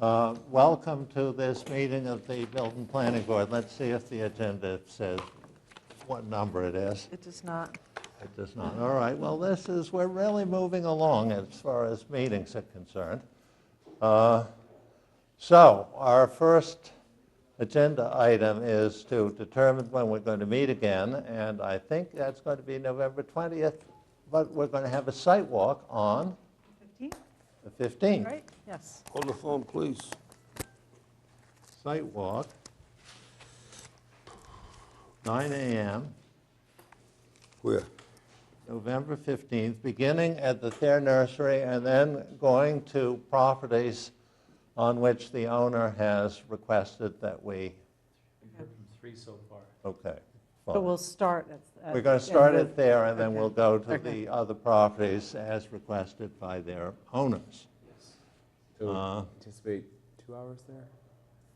Welcome to this meeting of the Milton Planning Board. Let's see if the agenda says what number it is. It does not. It does not. All right. Well, we're really moving along as far as meetings are concerned. So our first agenda item is to determine when we're going to meet again, and I think that's going to be November 20th, but we're going to have a site walk on 15th, the 15th. right? Yes. On the phone, please. Site walk, 9 a.m., Where? November 15th, beginning at the Thayer Nursery and then going to properties on which the owner has requested that we, We've heard from 3 so far. okay. But fine. we'll start at. We're going to start at it there and then okay. we'll go to Okay. the other properties as requested by their owners. So anticipate 2 hours there?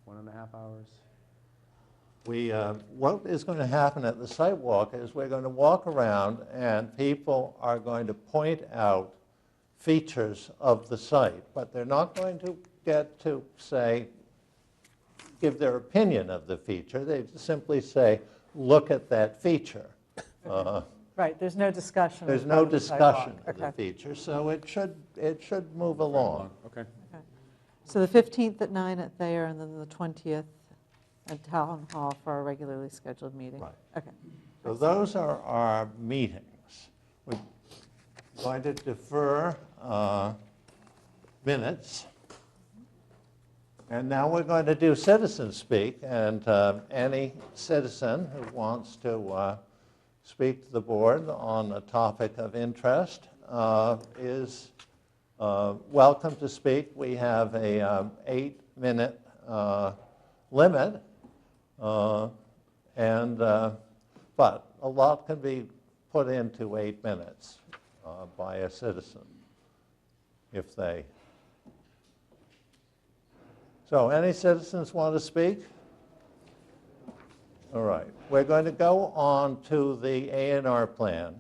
1.5 hours? What is going to happen at the site walk is we're going to walk around and people are going to point out features of the site, but they're not going to get to say, give their opinion of the feature. They simply say, look at that feature. Right, there's no discussion. There's as no part of the sidewalk. discussion of the Okay. feature, so it should move along. Okay. So the 15th at 9 at Thayer, and then the 20th at Town Hall for our regularly scheduled meeting. Right. Okay. So those are our meetings. We're going to defer minutes. And now we're going to do citizen speak, and any citizen who wants to speak to the board on a topic of interest is welcome to speak. We have a 8-minute limit, but a lot can be put into 8 minutes by a citizen if they. So any citizens want to speak? All right. We're going to go on to the A&R plan.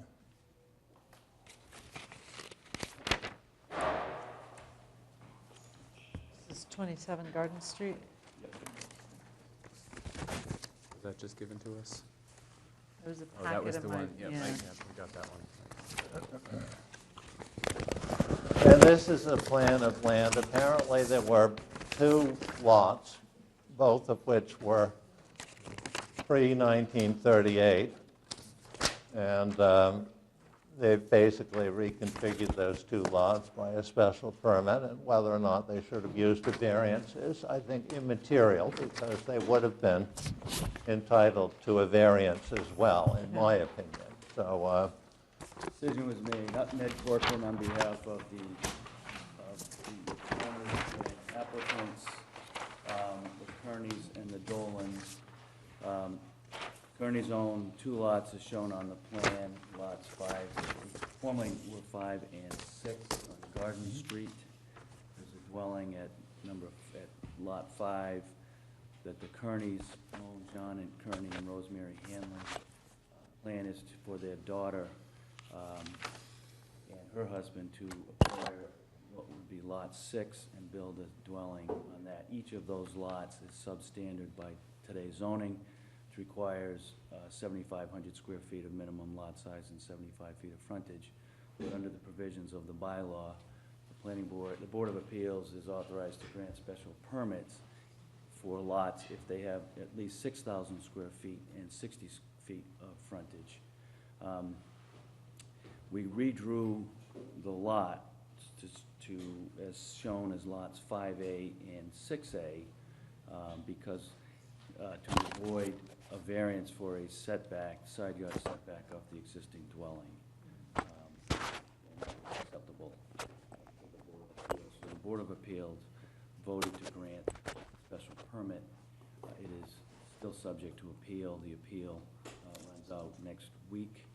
This is 27 Garden Street. Was that just given to us? There was a Oh, that was packet the in my. one. Yep, yeah. we got that one. And this is a plan of land. Apparently, there were 2 lots, both of which were pre-1938. And they've basically reconfigured those 2 lots by a special permit. And whether or not they should have used a variance is, I think, immaterial, because they would have been entitled to a variance as well, in my opinion. So Decision was made, Ned Corcoran on behalf of the owners and applicants, the Kearneys and the Dolans. Kearneys own 2 lots as shown on the plan, lots 5, formerly were 5 and 6 on Garden Street. There's a dwelling at lot 5 that the Kearneys own, John and Kearney and Rosemary Hanlon. Plan is for their daughter and her husband to acquire what would be lot 6 and build a dwelling on that. Each of those lots is substandard by today's zoning, which requires 7,500 square feet of minimum lot size and 75 feet of frontage. But under the provisions of the bylaw, the Board of Appeals is authorized to grant special permits for lots if they have at least 6,000 square feet and 60 feet of frontage. We redrew the lot to as shown as lots 5A and 6A because to avoid a variance for a side yard setback of the existing dwelling. Acceptable to the Board of Appeals. So the Board of Appeals voted to grant a special permit. It is still subject to appeal. The appeal runs out next week.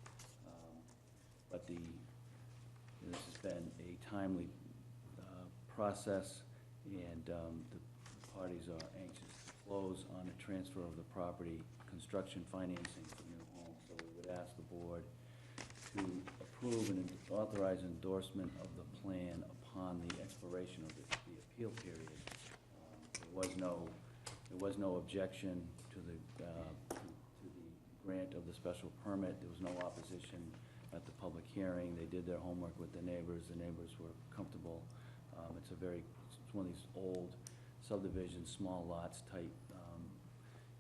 But this has been a timely process, and the parties are anxious to close on a transfer of the property, construction financing for new homes. So we would ask the board to approve and authorize endorsement of the plan upon the expiration of the appeal period. there was no objection to the grant of the special permit. There was no opposition at the public hearing. They did their homework with the neighbors were comfortable. It's one of these old subdivisions, small lots, tight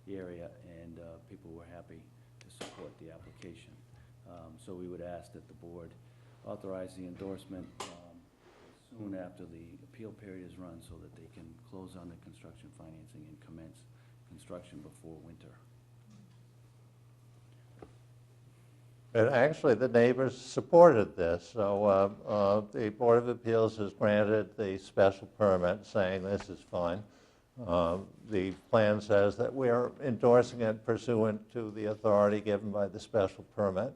area, and people were happy to support the application. So we would ask that the board authorize the endorsement soon after the appeal period is run so that they can close on the construction financing and commence construction before winter. And actually, the neighbors supported this, so the Board of Appeals has granted the special permit, saying this is fine. The plan says that we are endorsing it pursuant to the authority given by the special permit,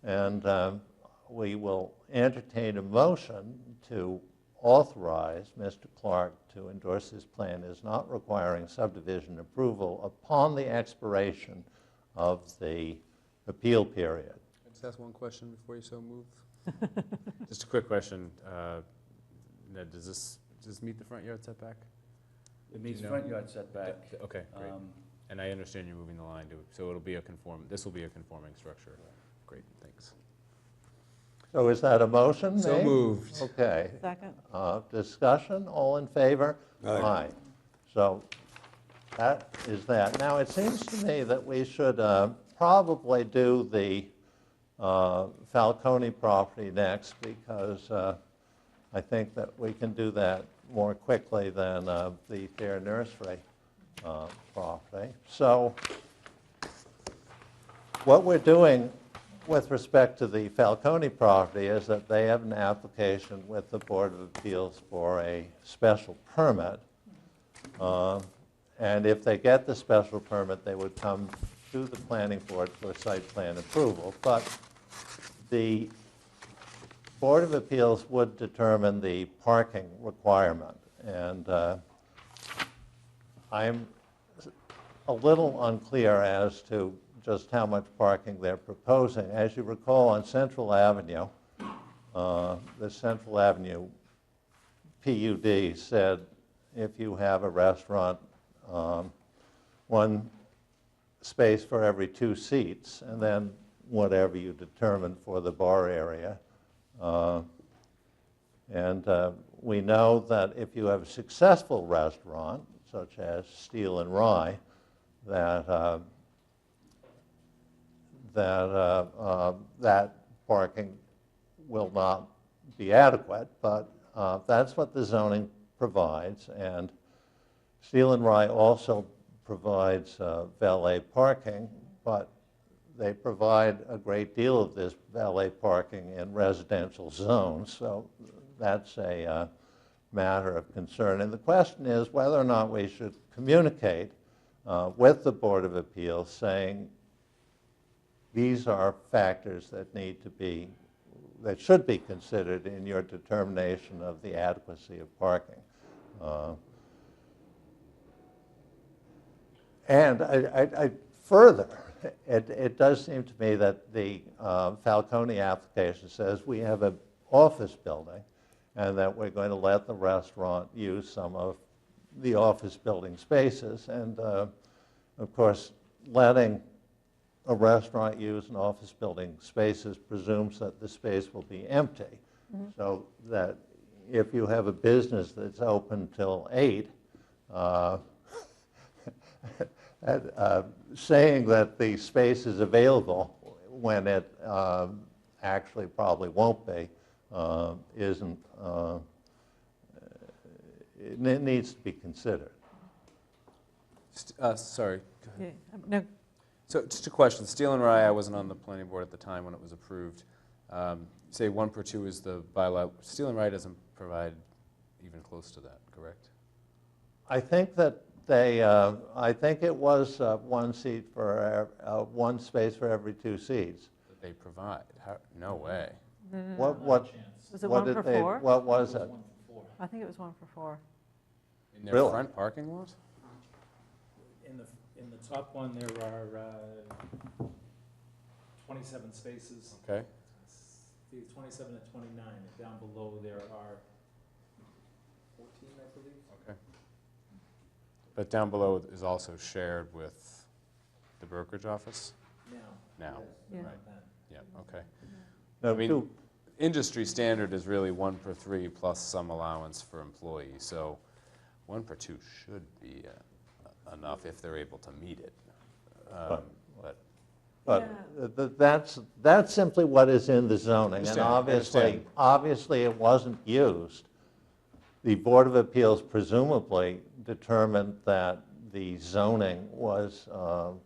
and we will entertain a motion to authorize Mr. Clark to endorse this plan as not requiring subdivision approval upon the expiration of the appeal period. Can I just ask one question before you so move? Just a quick question. Ned, does this meet the front yard setback? It meets Do you know? front yard setback. Okay, great. And I understand you're moving the line to, so it'll be this will be a conforming structure. Great, thanks. So is that a motion So made? moved. Okay. Second? Discussion, all in favor? Aye. So that is that. Now, it seems to me that we should probably do the Falcone property next, because I think that we can do that more quickly than the Thayer Nursery property. So what we're doing with respect to the Falcone property is that they have an application with the Board of Appeals for a special permit. And if they get the special permit, they would come to the planning board for site plan approval. But the Board of Appeals would determine the parking requirement. And I'm a little unclear as to just how much parking they're proposing. As you recall, on Central Avenue, the Central Avenue PUD said if you have a restaurant, one space for every 2 seats, and then whatever you determine for the bar area. And we know that if you have a successful restaurant, such as Steel and Rye, that that parking will not be adequate, but that's what the zoning provides. And Steel and Rye also provides valet parking, but they provide a great deal of this valet parking in residential zones, so that's a matter of concern. And the question is whether or not we should communicate with the Board of Appeals saying these are factors that that should be considered in your determination of the adequacy of parking. And I further, it does seem to me that the Falcone application says we have an office building and that we're going to let the restaurant use some of the office building spaces. And of course, letting a restaurant use an office building spaces presumes that the space will be empty. Mm-hmm. So that if you have a business that's open till 8, saying that the space is available when it actually probably won't be isn't, it needs to be considered. Sorry. Go ahead. Yeah, no, So just a question. Steel and Rye, I wasn't on the planning board at the time when it was approved. Say 1 per 2 is the bylaw. Steel and Rye doesn't provide even close to that, correct? I think that I think it was 1 seat for 1 space for every 2 seats. That they provide? No way. What was it what 1 did for they? 4? What was it? I think it was 1 for 4. In their Really? front parking lot? In the top one, there are 27 spaces. Okay. The 27 and 29, and down below there are 14, I believe. Okay. But down below is also shared with the brokerage office? Now, Yeah. right, yeah, okay. Now, I mean, do- industry standard is really 1 per 3 plus some allowance for employees, so 1 per 2 should be enough if they're able to meet it. But- But that's simply what is in the zoning, and Understand. obviously it wasn't used. The Board of Appeals presumably determined that the zoning was, Go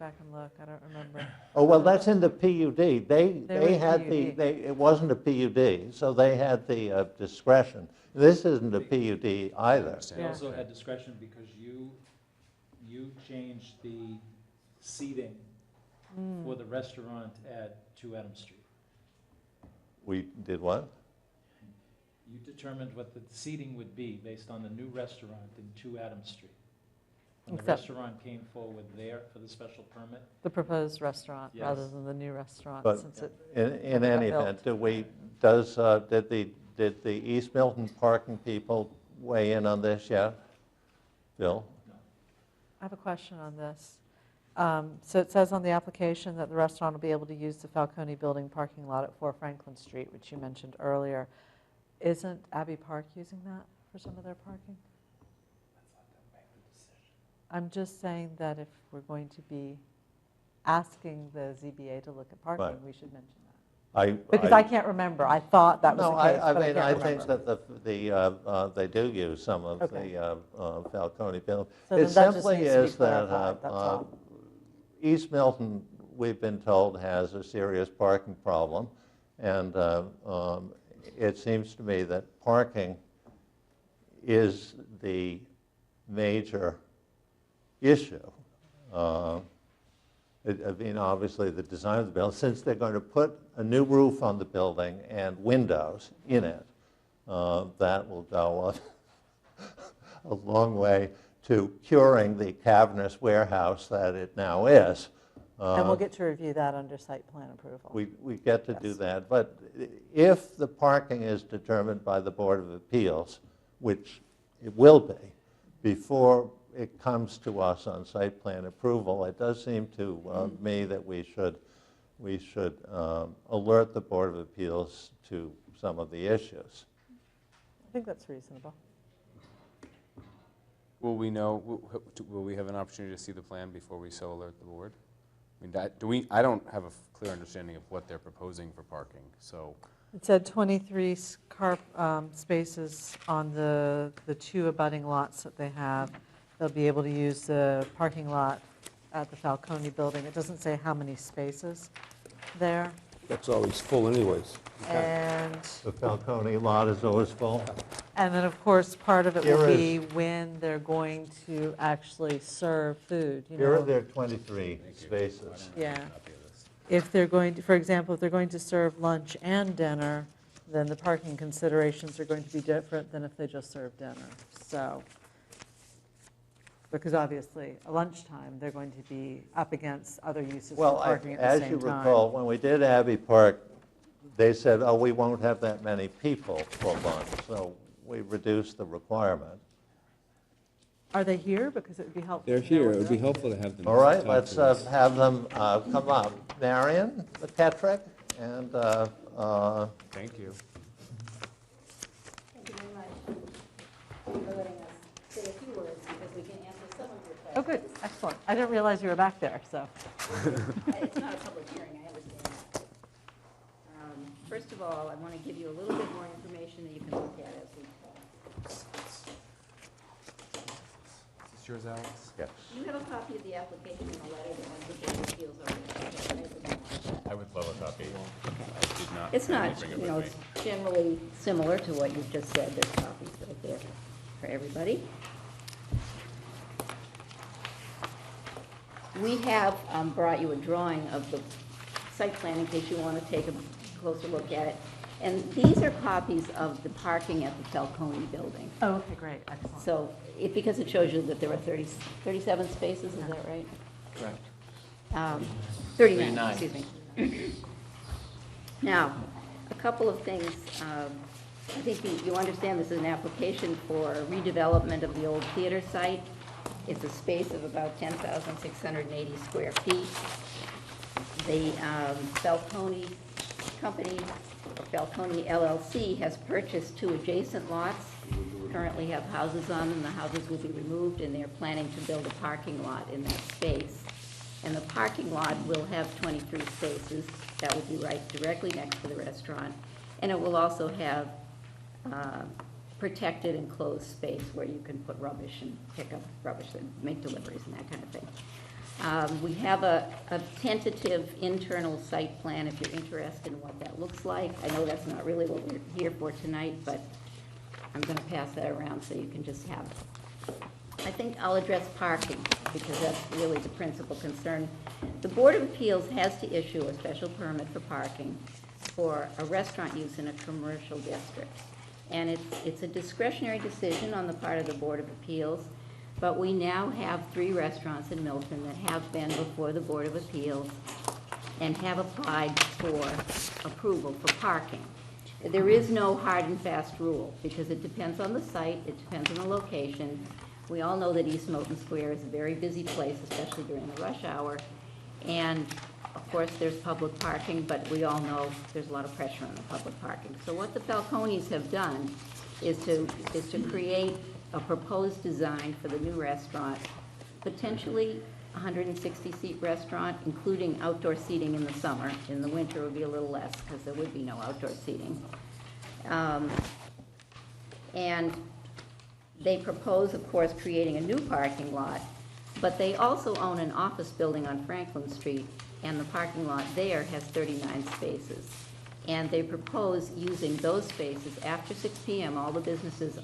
back and look, I don't remember. oh, well, that's in the PUD. They They were had PUD. it wasn't a PUD, so they had the discretion. This isn't a PUD either. Understand. They Yeah. also had discretion because you changed the seating for the restaurant at 2 Adams Street. We did what? You determined what the seating would be based on the new restaurant in 2 Adams Street. When the Except- restaurant came forward there for the special permit, The proposed restaurant, rather Yes. than the new restaurant, But- since it, In Got any built. event, did the East Milton parking people weigh in on this yet? Bill? I have a question on this. So it says on the application that the restaurant will be able to use the Falcone Building parking lot at 4 Franklin Street, which you mentioned earlier. Isn't Abbey Park using that for some of their parking? I'm just saying that if we're going to be asking the ZBA to look at parking, Right. we should mention that. Because I I can't remember. I thought that was No, the case, but I mean, can't I think remember. that they do use some of Okay. the Falcone building. So It then that just simply needs to be is that clarified, that's all. East Milton, we've been told, has a serious parking problem, and it seems to me that parking is the major issue. I mean, obviously, the design of the building, since they're going to put a new roof on the building and windows in it, that will go a long way to curing the cavernous warehouse that it now is. And we'll get to review that under site plan approval. We get to do Yes. that, but if the parking is determined by the Board of Appeals, which it will be, before it comes to us on site plan approval, it does seem to me that we should alert the Board of Appeals to some of the issues. I think that's reasonable. Will we know, will we have an opportunity to see the plan before we so alert the board? I mean, I don't have a clear understanding of what they're proposing for parking, so, It said 23 car spaces on the 2 abutting lots that they have. They'll be able to use the parking lot at the Falcone Building. It doesn't say how many spaces there. That's always full anyways. And The Falcone lot is always full. then, of course, part of it will Here be when they're going to actually serve food, you know. Here are their 23 spaces. Yeah. If they're going to, for example, if they're going to serve lunch and dinner, then the parking considerations are going to be different than if they just serve dinner. So, because obviously, at lunchtime, they're going to be up against other uses for Well, parking at the as same you time. recall, when we did Abbey Park, they said, oh, we won't have that many people for lunch, so we reduced the requirement. Are they here? Because it would be helpful. They're to know here, what it would be they're- helpful to have them. All right, talk let's to us. have them come up. Marion McKettrick and thank you. Thank you very much for letting us say a few words, because we can answer some of your Oh, questions. good, excellent. I didn't realize you were back there, so. It's not a public hearing, I understand that. First of all, I want to give you a little bit more information that you can look at as we talk. Is this yours, Alex? yes. You have a copy of the application and the letter that went to the Board of Appeals already. I would love a copy. I did not. It's not, bring it you know, with it's generally similar to what you've just said. There's copies right there for everybody. We have brought you a drawing of the site plan in case you want to take a closer look at it. And these are copies of the parking at the Falcone building. Oh, okay, great, excellent. So, because it shows you that there were 37 spaces, is that right? Correct. 39, excuse me. Now, a couple of things. I think you understand this is an application for redevelopment of the old theater site. It's a space of about 10,680 square feet. The Falcone Company, or Falcone LLC, has purchased 2 adjacent lots. Currently have houses on them. The houses will be removed, and they're planning to build a parking lot in that space. And the parking lot will have 23 spaces. That will be right directly next to the restaurant. And it will also have protected enclosed space where you can put rubbish and pick up rubbish and make deliveries and that kind of thing. We have a tentative internal site plan if you're interested in what that looks like. I know that's not really what we're here for tonight, but I'm going to pass that around so you can just have it. I think I'll address parking because that's really the principal concern. The Board of Appeals has to issue a special permit for parking for a restaurant use in a commercial district. And it's a discretionary decision on the part of the Board of Appeals, but we now have 3 restaurants in Milton that have been before the Board of Appeals and have applied for approval for parking. There is no hard and fast rule because it depends on the site, it depends on the location. We all know that East Milton Square is a very busy place, especially during the rush hour. And of course, there's public parking, but we all know there's a lot of pressure on the public parking. So what the Falcones have done is to create a proposed design for the new restaurant, potentially a 160-seat restaurant, including outdoor seating in the summer. In the winter, it would be a little less because there would be no outdoor seating. And they propose, of course, creating a new parking lot, but they also own an office building on Franklin Street, and the parking lot there has 39 spaces. And they propose using those spaces after 6 p.m. All the businesses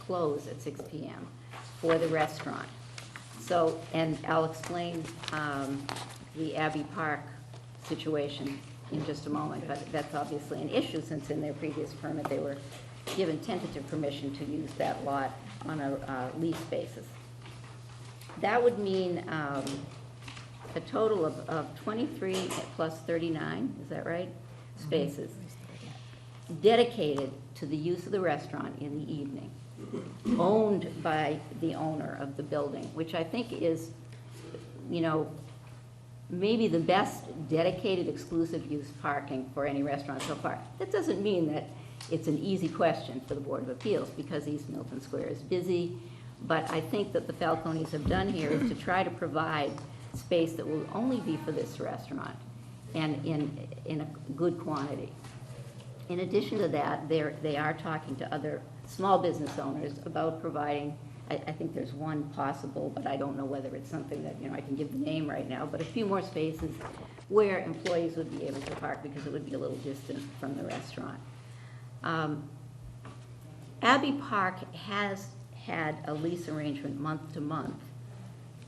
close at 6 p.m. for the restaurant. So, and I'll explain the Abbey Park situation in just a moment, but that's obviously an issue since in their previous permit they were given tentative permission to use that lot on a lease basis. That would mean a total of 23 plus 39, is that right? Spaces dedicated to the use of the restaurant in the evening, owned by the owner of the building, which I think is, you know, maybe the best dedicated exclusive use parking for any restaurant so far. That doesn't mean that it's an easy question for the Board of Appeals because East Milton Square is busy, but I think that the Falcones have done here is to try to provide space that will only be for this restaurant and in a good quantity. In addition to that, they are talking to other small business owners about providing, I think there's one possible, but I don't know whether it's something that, you know, I can give the name right now, but a few more spaces where employees would be able to park because it would be a little distant from the restaurant. Abbey Park has had a lease arrangement month to month.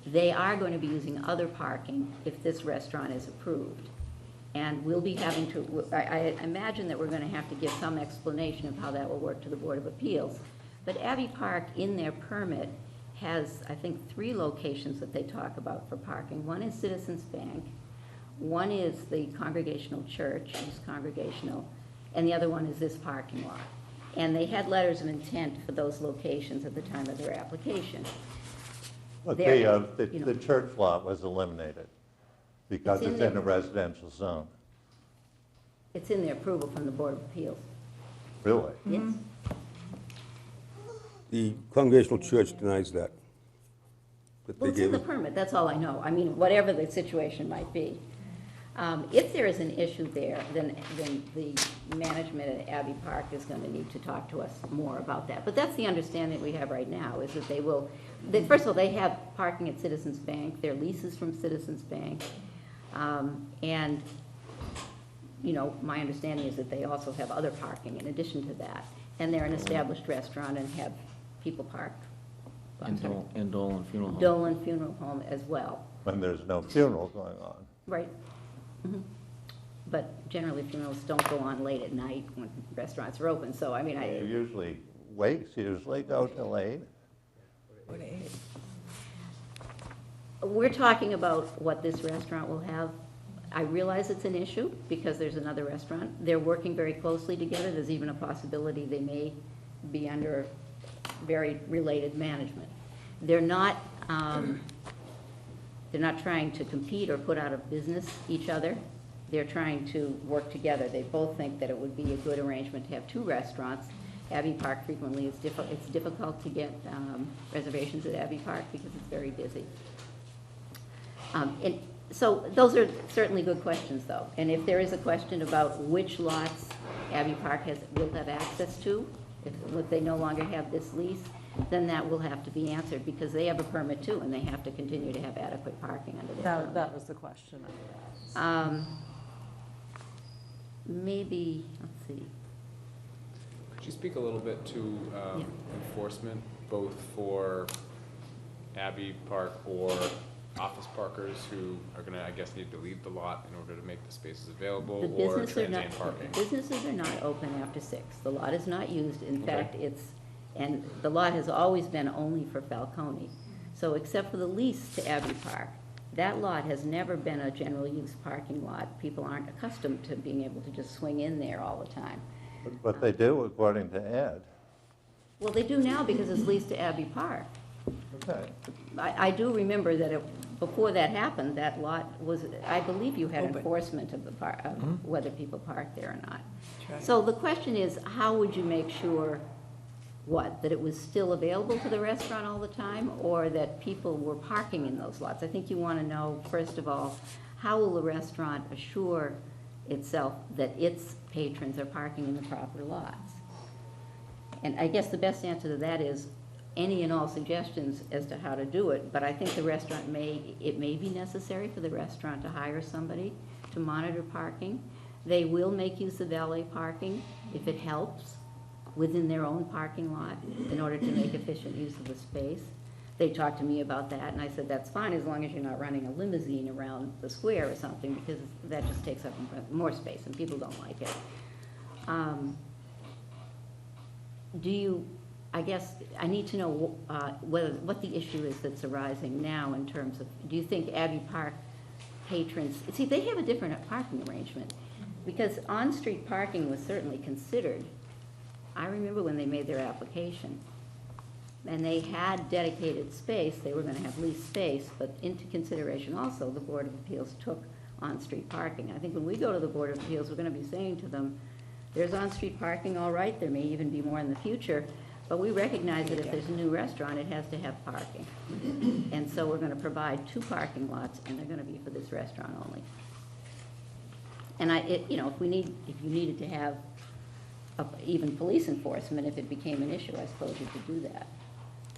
They are going to be using other parking if this restaurant is approved. And we'll be having to, I imagine that we're going to have to give some explanation of how that will work to the Board of Appeals. But Abbey Park, in their permit, has, I think, 3 locations that they talk about for parking. One is Citizens Bank, one is the Congregational Church, East Congregational, and the other one is this parking lot. And they had letters of intent for those locations at the time of their application. But There, the church lot was eliminated because It's in it's in the- a residential zone. It's in their approval from the Board of Appeals. Really? Yes. The Congregational Church denies that. That Well, they it's in gave the it. permit, that's all I know. I mean, whatever the situation might be. If there is an issue there, then the management at Abbey Park is going to need to talk to us more about that. But that's the understanding we have right now, is that they will, first of all, they have parking at Citizens Bank, their leases from Citizens Bank, and, you know, my understanding is that they also have other parking in addition to that. And they're an established restaurant and have people park. And Dolan Funeral Home. Dolan Funeral Home as well. When there's no funeral going on. Right. Mhm. But generally funerals don't go on late at night when restaurants are open, so I mean, Wakes usually go till 8. We're talking about what this restaurant will have. I realize it's an issue because there's another restaurant. They're working very closely together. There's even a possibility they may be under very related management. They're not They're not trying to compete or put out of business each other. They're trying to work together. They both think that it would be a good arrangement to have two restaurants. Abbey Park frequently is it's difficult to get reservations at Abbey Park because it's very busy. And so those are certainly good questions, though. And if there is a question about which lots Abbey Park will have access to, if they no longer have this lease, then that will have to be answered, because they have a permit too, and they have to continue to have adequate parking under their permit. That was the question I asked. Maybe, let's see. Could you speak a little bit to Yeah. enforcement, both for Abbey Park or office parkers who are gonna, I guess, need to leave the lot in order to make the spaces available, The or business are not, transient parking? businesses are not open after 6. The lot is not used. In Okay. fact, and the lot has always been only for Falcone. So except for the lease to Abbey Park, that lot has never been a general use parking lot. People aren't accustomed to being able to just swing in there all the time. But they do, according to Ed. Well, they do now because it's leased to Abbey Park. Okay. I do remember that before that happened, that lot was, I believe you had enforcement of whether people parked there or not. So the question is, how would you make sure, that it was still available to the restaurant all the time, or that people were parking in those lots? I think you want to know, first of all, how will the restaurant assure itself that its patrons are parking in the proper lots? And I guess the best answer to that is any and all suggestions as to how to do it, but I think the restaurant it may be necessary for the restaurant to hire somebody to monitor parking. They will make use of valet parking if it helps within their own parking lot in order to make efficient use of the space. They talked to me about that, and I said, that's fine as long as you're not running a limousine around the square or something, because that just takes up more space and people don't like it. I guess I need to know what the issue is that's arising now in terms of, do you think Abbey Park patrons, see, they have a different parking arrangement, because on-street parking was certainly considered. I remember when they made their application, and they had dedicated space, they were going to have leased space, but into consideration also, the Board of Appeals took on-street parking. I think when we go to the Board of Appeals, we're going to be saying to them, there's on-street parking, all right, there may even be more in the future, but we recognize that if there's a new restaurant, it has to have parking. And so we're going to provide 2 parking lots, and they're going to be for this restaurant only. And if you needed to have even police enforcement, if it became an issue, I suppose you could do that.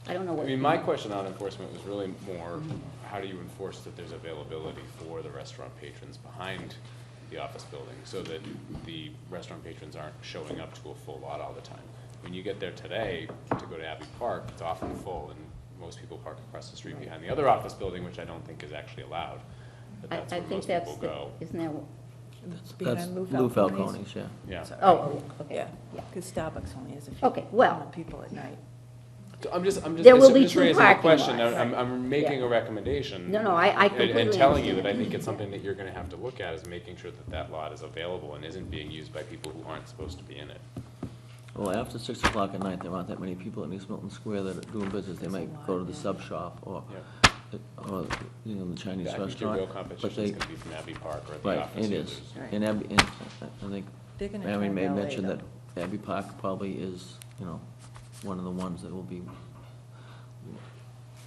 I don't know what. I mean, my question on enforcement was really more, how do you enforce that there's availability for the restaurant patrons behind the office building, so that the restaurant patrons aren't showing up to a full lot all the time? When you get there today to go to Abbey Park, it's often full, and most people park across the street behind the other office building, which I don't think is actually allowed. But that's I where think most that's, people go. isn't that, That's Behind Lou Falcone's, yeah. Yeah. oh, okay. Yeah, Yeah. because Starbucks only has a few. Okay, well. People at night. I'm just There will be just 2 raising a parking question. lots. I'm making Yeah. a recommendation. No, I completely And telling you that understand. I think it's something that you're gonna have to look at, is making sure that that lot is available and isn't being used by people who aren't supposed to be in it. Well, after 6 o'clock at night, there aren't that many people in East Milton Square that are doing business. They might go to the sub shop or, Yeah. the Chinese I think your restaurant. real but competition they- is gonna be from Abbey Park or the Right, office it users. is. Right. And I think They're gonna Mary try may valet, mention that though. Abbey Park probably is, one of the ones that will be,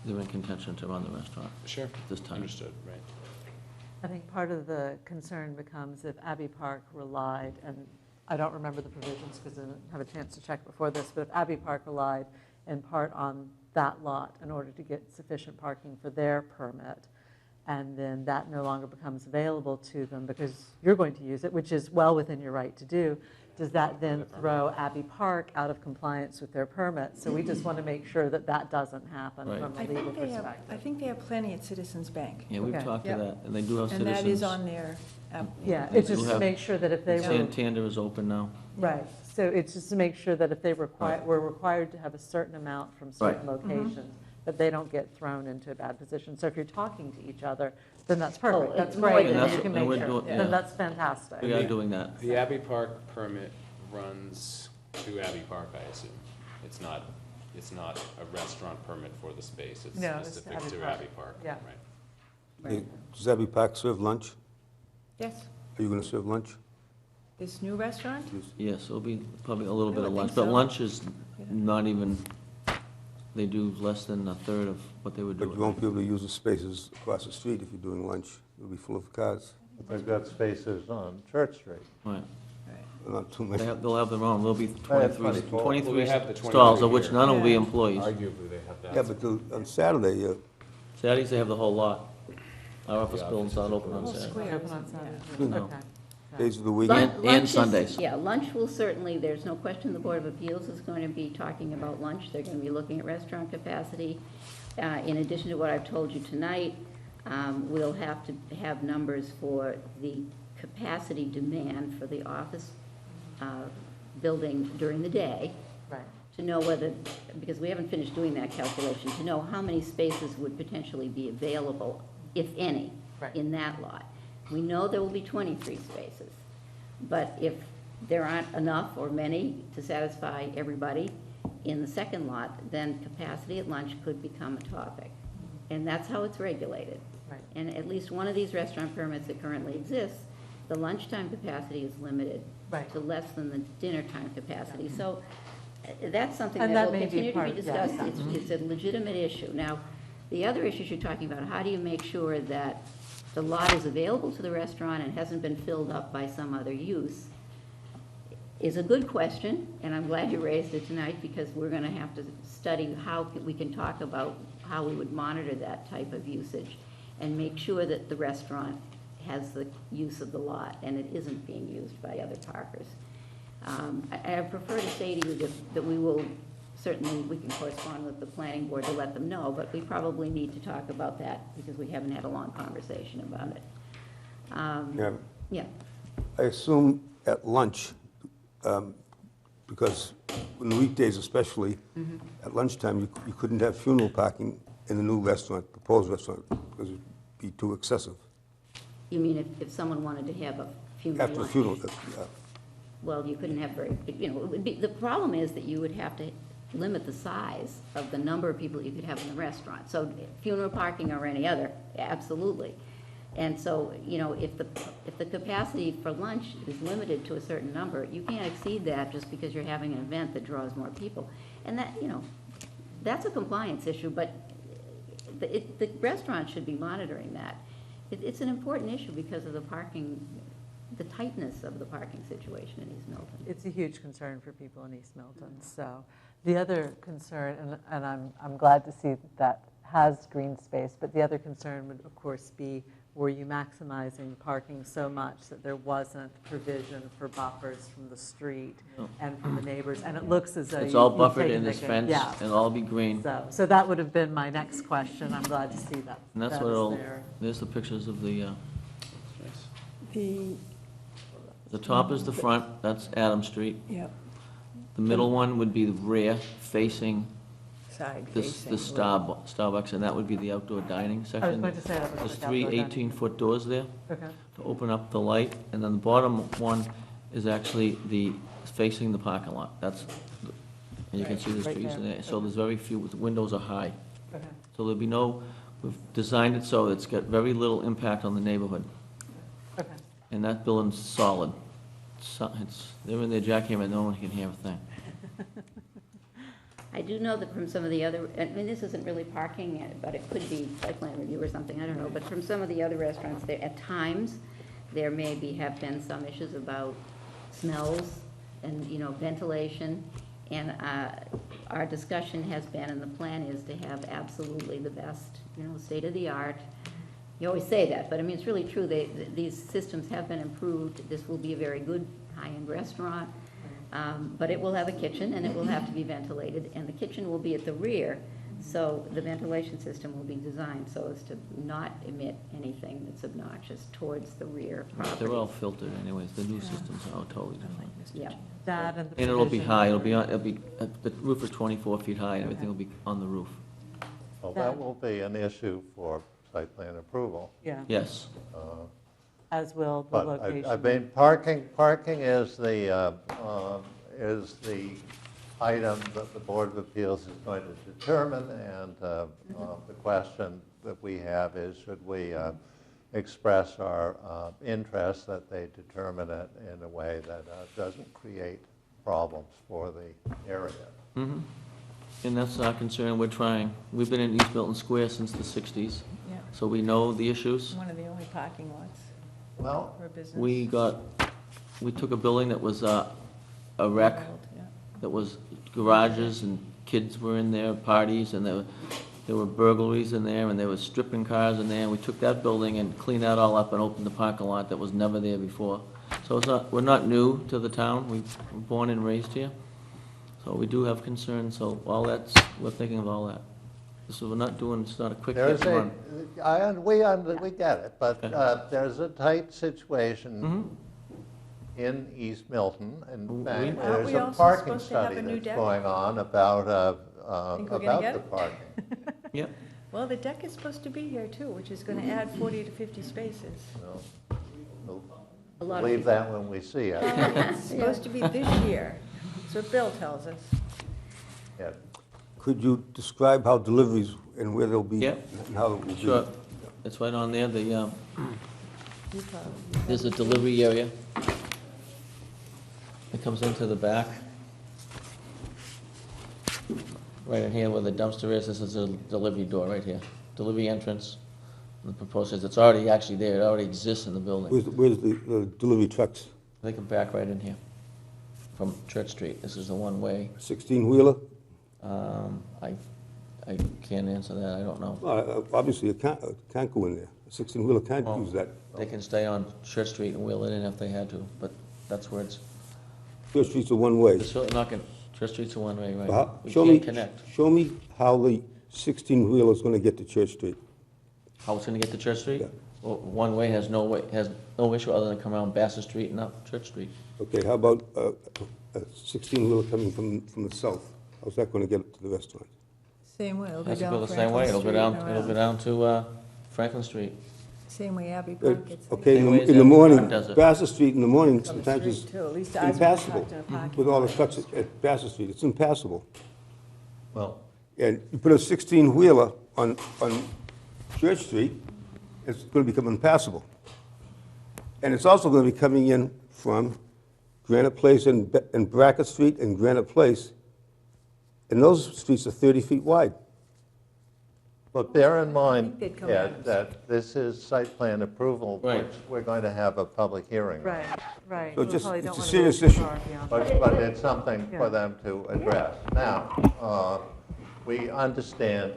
they're in contention to run the restaurant. Sure, This time. understood, right. I think part of the concern becomes if Abbey Park relied, and I don't remember the provisions because I didn't have a chance to check before this, but if Abbey Park relied in part on that lot in order to get sufficient parking for their permit, and then that no longer becomes available to them because you're going to use it, which is well within your right to do, does that then throw Abbey Park out of compliance with their permit? So we just want to make sure that that doesn't happen Right. from a I legal think they have, perspective. I think they have plenty at Citizens Bank. Yeah, we've Okay. talked to Yep. that, and they do have And citizens. that is on their. Yeah, They it's do just to have- make sure that if they were. Santander is open now. Right, so it's just to make sure that if they were required to have a certain amount from certain Right. locations, that they don't get thrown into a bad position. So if you're talking to each other, then that's Oh, perfect, it's that's more great, than and that. you can And make we're sure, doing- yeah. then that's fantastic. We are doing that. The Abbey Park permit runs to Abbey Park, I assume. It's not it's not a restaurant permit for the space, it's No, it's specific Abbey to Park. Abbey Park, Yeah. right? Right. Does Abbey Park serve lunch? Yes, Are you going to serve lunch? this new restaurant? Yes, it'll be probably a little I bit would of think lunch, but so. lunch is Yeah. not even, they do less than a third of what they would But you do. won't be able to use the spaces across the street if you're doing lunch. It'll be full of cars. They've got spaces on Church Street. Right. Not too many. They'll have their own, there'll be have 23 24. 23 Well, they have the stalls, 23 of which here. none will be Yeah. employees. Arguably, they have that. Yeah, but on Saturday, Saturdays, they have the whole lot. Our office The building's not open on Whole Saturday. square. Open on Saturday. No. Okay. days of the week. And Lunch is- Sundays. Yeah, lunch will certainly, there's no question the Board of Appeals is going to be talking about lunch. They're going to be looking at restaurant capacity. In addition to what I've told you tonight, we'll have to have numbers for the capacity demand for the office building during the day, Right. to know whether, because we haven't finished doing that calculation, to know how many spaces would potentially be available, if any, Right. in that lot. We know there will be 23 spaces, but if there aren't enough or many to satisfy everybody in the second lot, then capacity at lunch could become a topic. And that's how it's regulated. Right. And at least one of these restaurant permits that currently exists, the lunchtime capacity is limited Right. to less than the dinner time capacity. So that's something And that that will may be continue to part be of- yeah. discussed. It's a legitimate issue. Now, the other issues you're talking about, how do you make sure that the lot is available to the restaurant and hasn't been filled up by some other use, is a good question, and I'm glad you raised it tonight, because we're gonna have to study how we can talk about how we would monitor that type of usage and make sure that the restaurant has the use of the lot and it isn't being used by other parkers. I prefer to say to you that we will, certainly, we can correspond with the planning board to let them know, but we probably need to talk about that because we haven't had a long conversation about it. Yeah, Yeah, I assume at lunch, because in the weekdays especially, at lunchtime, you couldn't have funeral parking in the new restaurant, proposed restaurant, because it'd be too excessive. you mean if someone wanted to have a funeral After the lunch? funeral, Well, you couldn't have very, it would be, the problem is that you would have to limit the size of the number of people you could have in the restaurant. So funeral parking or any other, absolutely. And so, if the capacity for lunch is limited to a certain number, you can't exceed that just because you're having an event that draws more people. And that, that's a compliance issue, but the restaurant should be monitoring that. It's an important issue because of the parking, the tightness of the parking situation in East Milton. It's a huge concern for people in East Milton. So the other concern, and I'm glad to see that has green space, but the other concern would, of course, be were you maximizing parking so much that there wasn't provision for buffers from the street No. and from the neighbors? And it looks as though It's you- all you've buffered taken in the this good- fence, Yeah. and it'll all be green. So that would have been my next question. I'm glad to see that. And that's that what is it'll, there. there's the pictures of the, The, the top is the front, that's Adam Street. yeah, The middle one would be the rear, facing side this, facing. the Starbucks, and that would be the outdoor dining I was section. going to say that was There's like three outdoor dining. 18-foot doors there Okay. to open up the light, and then the bottom one is actually facing the parking lot. That's, and you can see there's Right trees in there. there, so there's very few, the windows are high. Okay. So there'll be no, we've designed it so it's got very little impact on the neighborhood. Okay. And that building's solid. They're in there jackhammering, no one can hear a thing. I do know that from some of the other, I mean, this isn't really parking, but it could be site plan review or something, I don't know, but from some of the other restaurants, there, at times, there have been some issues about smells and, ventilation, and our discussion has been, and the plan is to have absolutely the best, state-of-the-art. You always say that, but I mean, it's really true, these systems have been improved, this will be a very good high-end restaurant, but it will have a kitchen, and it will have to be ventilated, and the kitchen will be at the rear, so the ventilation system will be designed so as to not emit anything that's obnoxious towards the rear property. They're all filtered anyways, the new systems are totally different. Yeah, That and the And it'll be provision- high, the roof is 24 feet high, and everything will be on the roof. Well, that will be an issue for site plan approval. Yeah, Yes. as will the But location. I mean, parking is the item that the Board of Appeals is going to determine, and the question that we have is, should we express our interest that they determine it in a way that doesn't create problems for the area? Mhm. And that's our concern, we're trying. We've been in East Milton Square since the 60s, Yeah, so we know the issues. one of the only parking lots Well, for a business. We took a building that was a wreck, Wild, yeah. that was garages, and kids were in there, parties, and there were burglaries in there, and there was stripping cars in there, and we took that building and cleaned that all up and opened the parking lot that was never there before. So we're not new to the town, we were born and raised here, so we do have concerns, so we're thinking of all that. So it's not a quick hit there's and run. we get it, but Okay. there's a tight situation Mhm. in East Milton. In We- fact, Aren't there's we a also parking supposed to have study a new that's deck? going on about Think we're gonna get the it? parking. Yep, Well, the deck is supposed to be here too, which is going to add 40 to 50 spaces. So, we'll A lot of believe people- that when we see it. It's supposed to be this year. That's what Bill tells us. Yeah. Could you describe how deliveries and where they'll be? Yeah. And how it will be? sure. It's right on there, there's a delivery area. It comes into the back. Right in here where the dumpster is, this is a delivery door right here. Delivery entrance. The proposed, it's already actually there, it already exists in the building. Where's the delivery trucks? They come back right in here from Church Street. This is a one-way. 16-wheeler? I can't answer that, I don't know. Obviously, it can't go in there. A 16-wheeler can't Well, use that. They can stay on Church Street and wheel it in if they had to, but that's where it's, Church Street's a one-way. it's certainly not gonna, Church Street's a one-way, right? We Show me, can't connect. show me how the 16-wheeler is going to get to Church Street. How it's gonna get to Church Street? Yeah. Well, one way has no issue other than come around Bassett Street and up Church Street. Okay, how about a 16-wheeler coming from the south? How's that going to get to the restaurant? Same way, it'll go Has to down go the same way, Franklin it'll go Street down, and it'll go around. down to Franklin Street. Same way Abbey Park gets. Okay, Same way as in the every morning, park does it. Bassett Street in the morning From the sometimes street, is too. At least ours was impassable parked in a parking with all the lot. trucks at Bassett Street. It's impassable. Well, And you put a 16-wheeler on Church Street, it's going to become impassable. And it's also going to be coming in from Granite Place and Brackett Street and Granite Place. And those streets are 30 feet wide. but bear in mind, they'd come Ed, out. that this is site plan approval, Right. which we're going to have a public hearing. on. Right. So We just- probably it's don't a wanna go serious too issue. far beyond But it's something Yeah. for them to address. Now, we understand,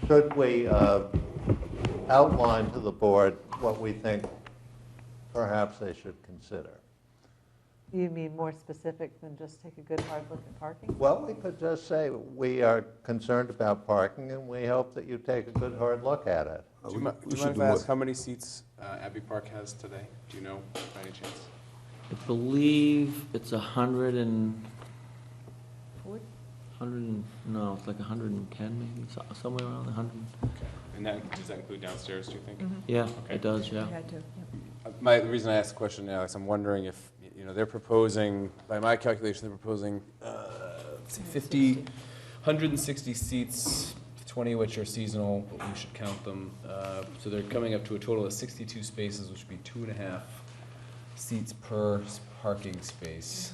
should we outline to the board what we think perhaps they should consider? You mean more specific than just take a good hard look at parking? Well, we could just say, we are concerned about parking, and we hope that you take a good hard look at it. Do you mind We should if do I ask more. how many seats Abbey Park has today? Do you know by any chance? I believe it's 100 no, it's like 110 maybe, somewhere around 100. Okay. And does that include downstairs, do you think? Yeah, Okay. it does, yeah. We had to, yeah. The reason I asked the question, Alex, I'm wondering if, they're proposing, by my calculation, they're proposing, let's see, 160 seats, 20 of which are seasonal, but we should count them. So they're coming up to a total of 62 spaces, which would be 2.5 seats per parking space.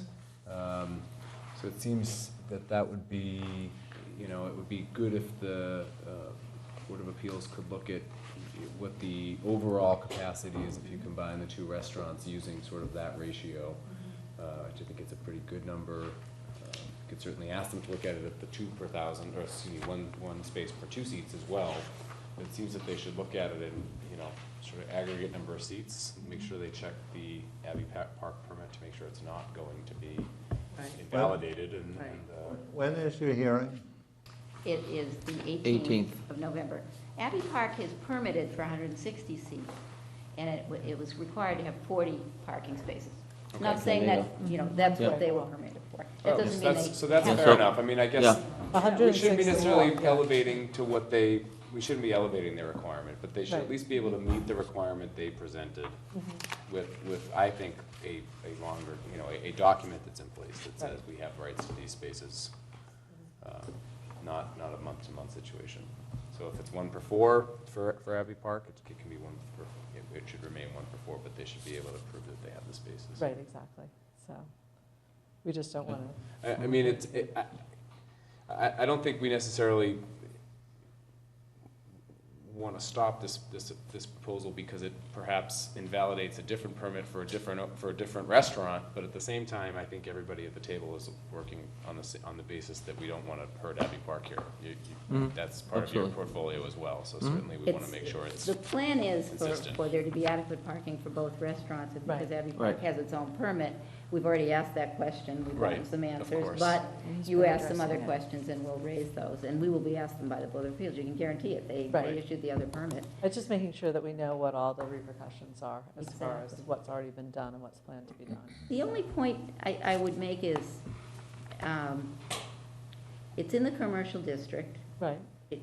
So it seems that would be, it would be good if the Board of Appeals could look at what the overall capacity is if you combine the two restaurants using sort of that ratio. I think it's a pretty good number. You could certainly ask them to look at it at the 2 per thousand, or excuse me, one space per 2 seats as well. But it seems that they should look at it in, sort of aggregate number of seats, make sure they check the Abbey Park permit to make sure it's not going to be Right. invalidated and, Right. When is your hearing? It is the 18th. 18th of November. Abbey Park is permitted for 160 seats, and it was required to have 40 parking spaces. Not Okay. saying There that, you that's Yeah. what they were permitted for. That doesn't mean they. So that's have fair to- enough. I mean, I guess Yeah. we shouldn't be 160 necessarily walk. elevating to what they we shouldn't be elevating their requirement, but they should Right. at least be able to meet the requirement they presented with, I think, a longer, a document that's in place that says we have rights to these spaces, not a month-to-month situation. So if it's 1 per 4 for Abbey Park, it can be 1 per, it should remain 1 per 4, but they should be able to prove that they have the spaces. Right, exactly. So we just don't want to. I mean, I don't think we necessarily want to stop this proposal because it perhaps invalidates a different permit for a different restaurant, but at the same time, I think everybody at the table is working on the basis that we don't want to hurt Abbey Park here. That's part of your Absolutely. portfolio as well, so certainly we want to make sure it's The plan is consistent. for there to be adequate parking for both restaurants, and because Right. Abbey Park Right. has its own permit, we've already asked that question, we've Right, gotten some of answers, course. but he's you been asked some other addressing it. questions, and we'll raise those, and we will be asked them by the Board of Appeals, you can guarantee it, they Right. issued the other permit. It's just making sure that we know what all the repercussions are as far as Exactly. what's already been done and what's planned to be done. The only point I would make is, it's in the commercial district, Right, Yeah.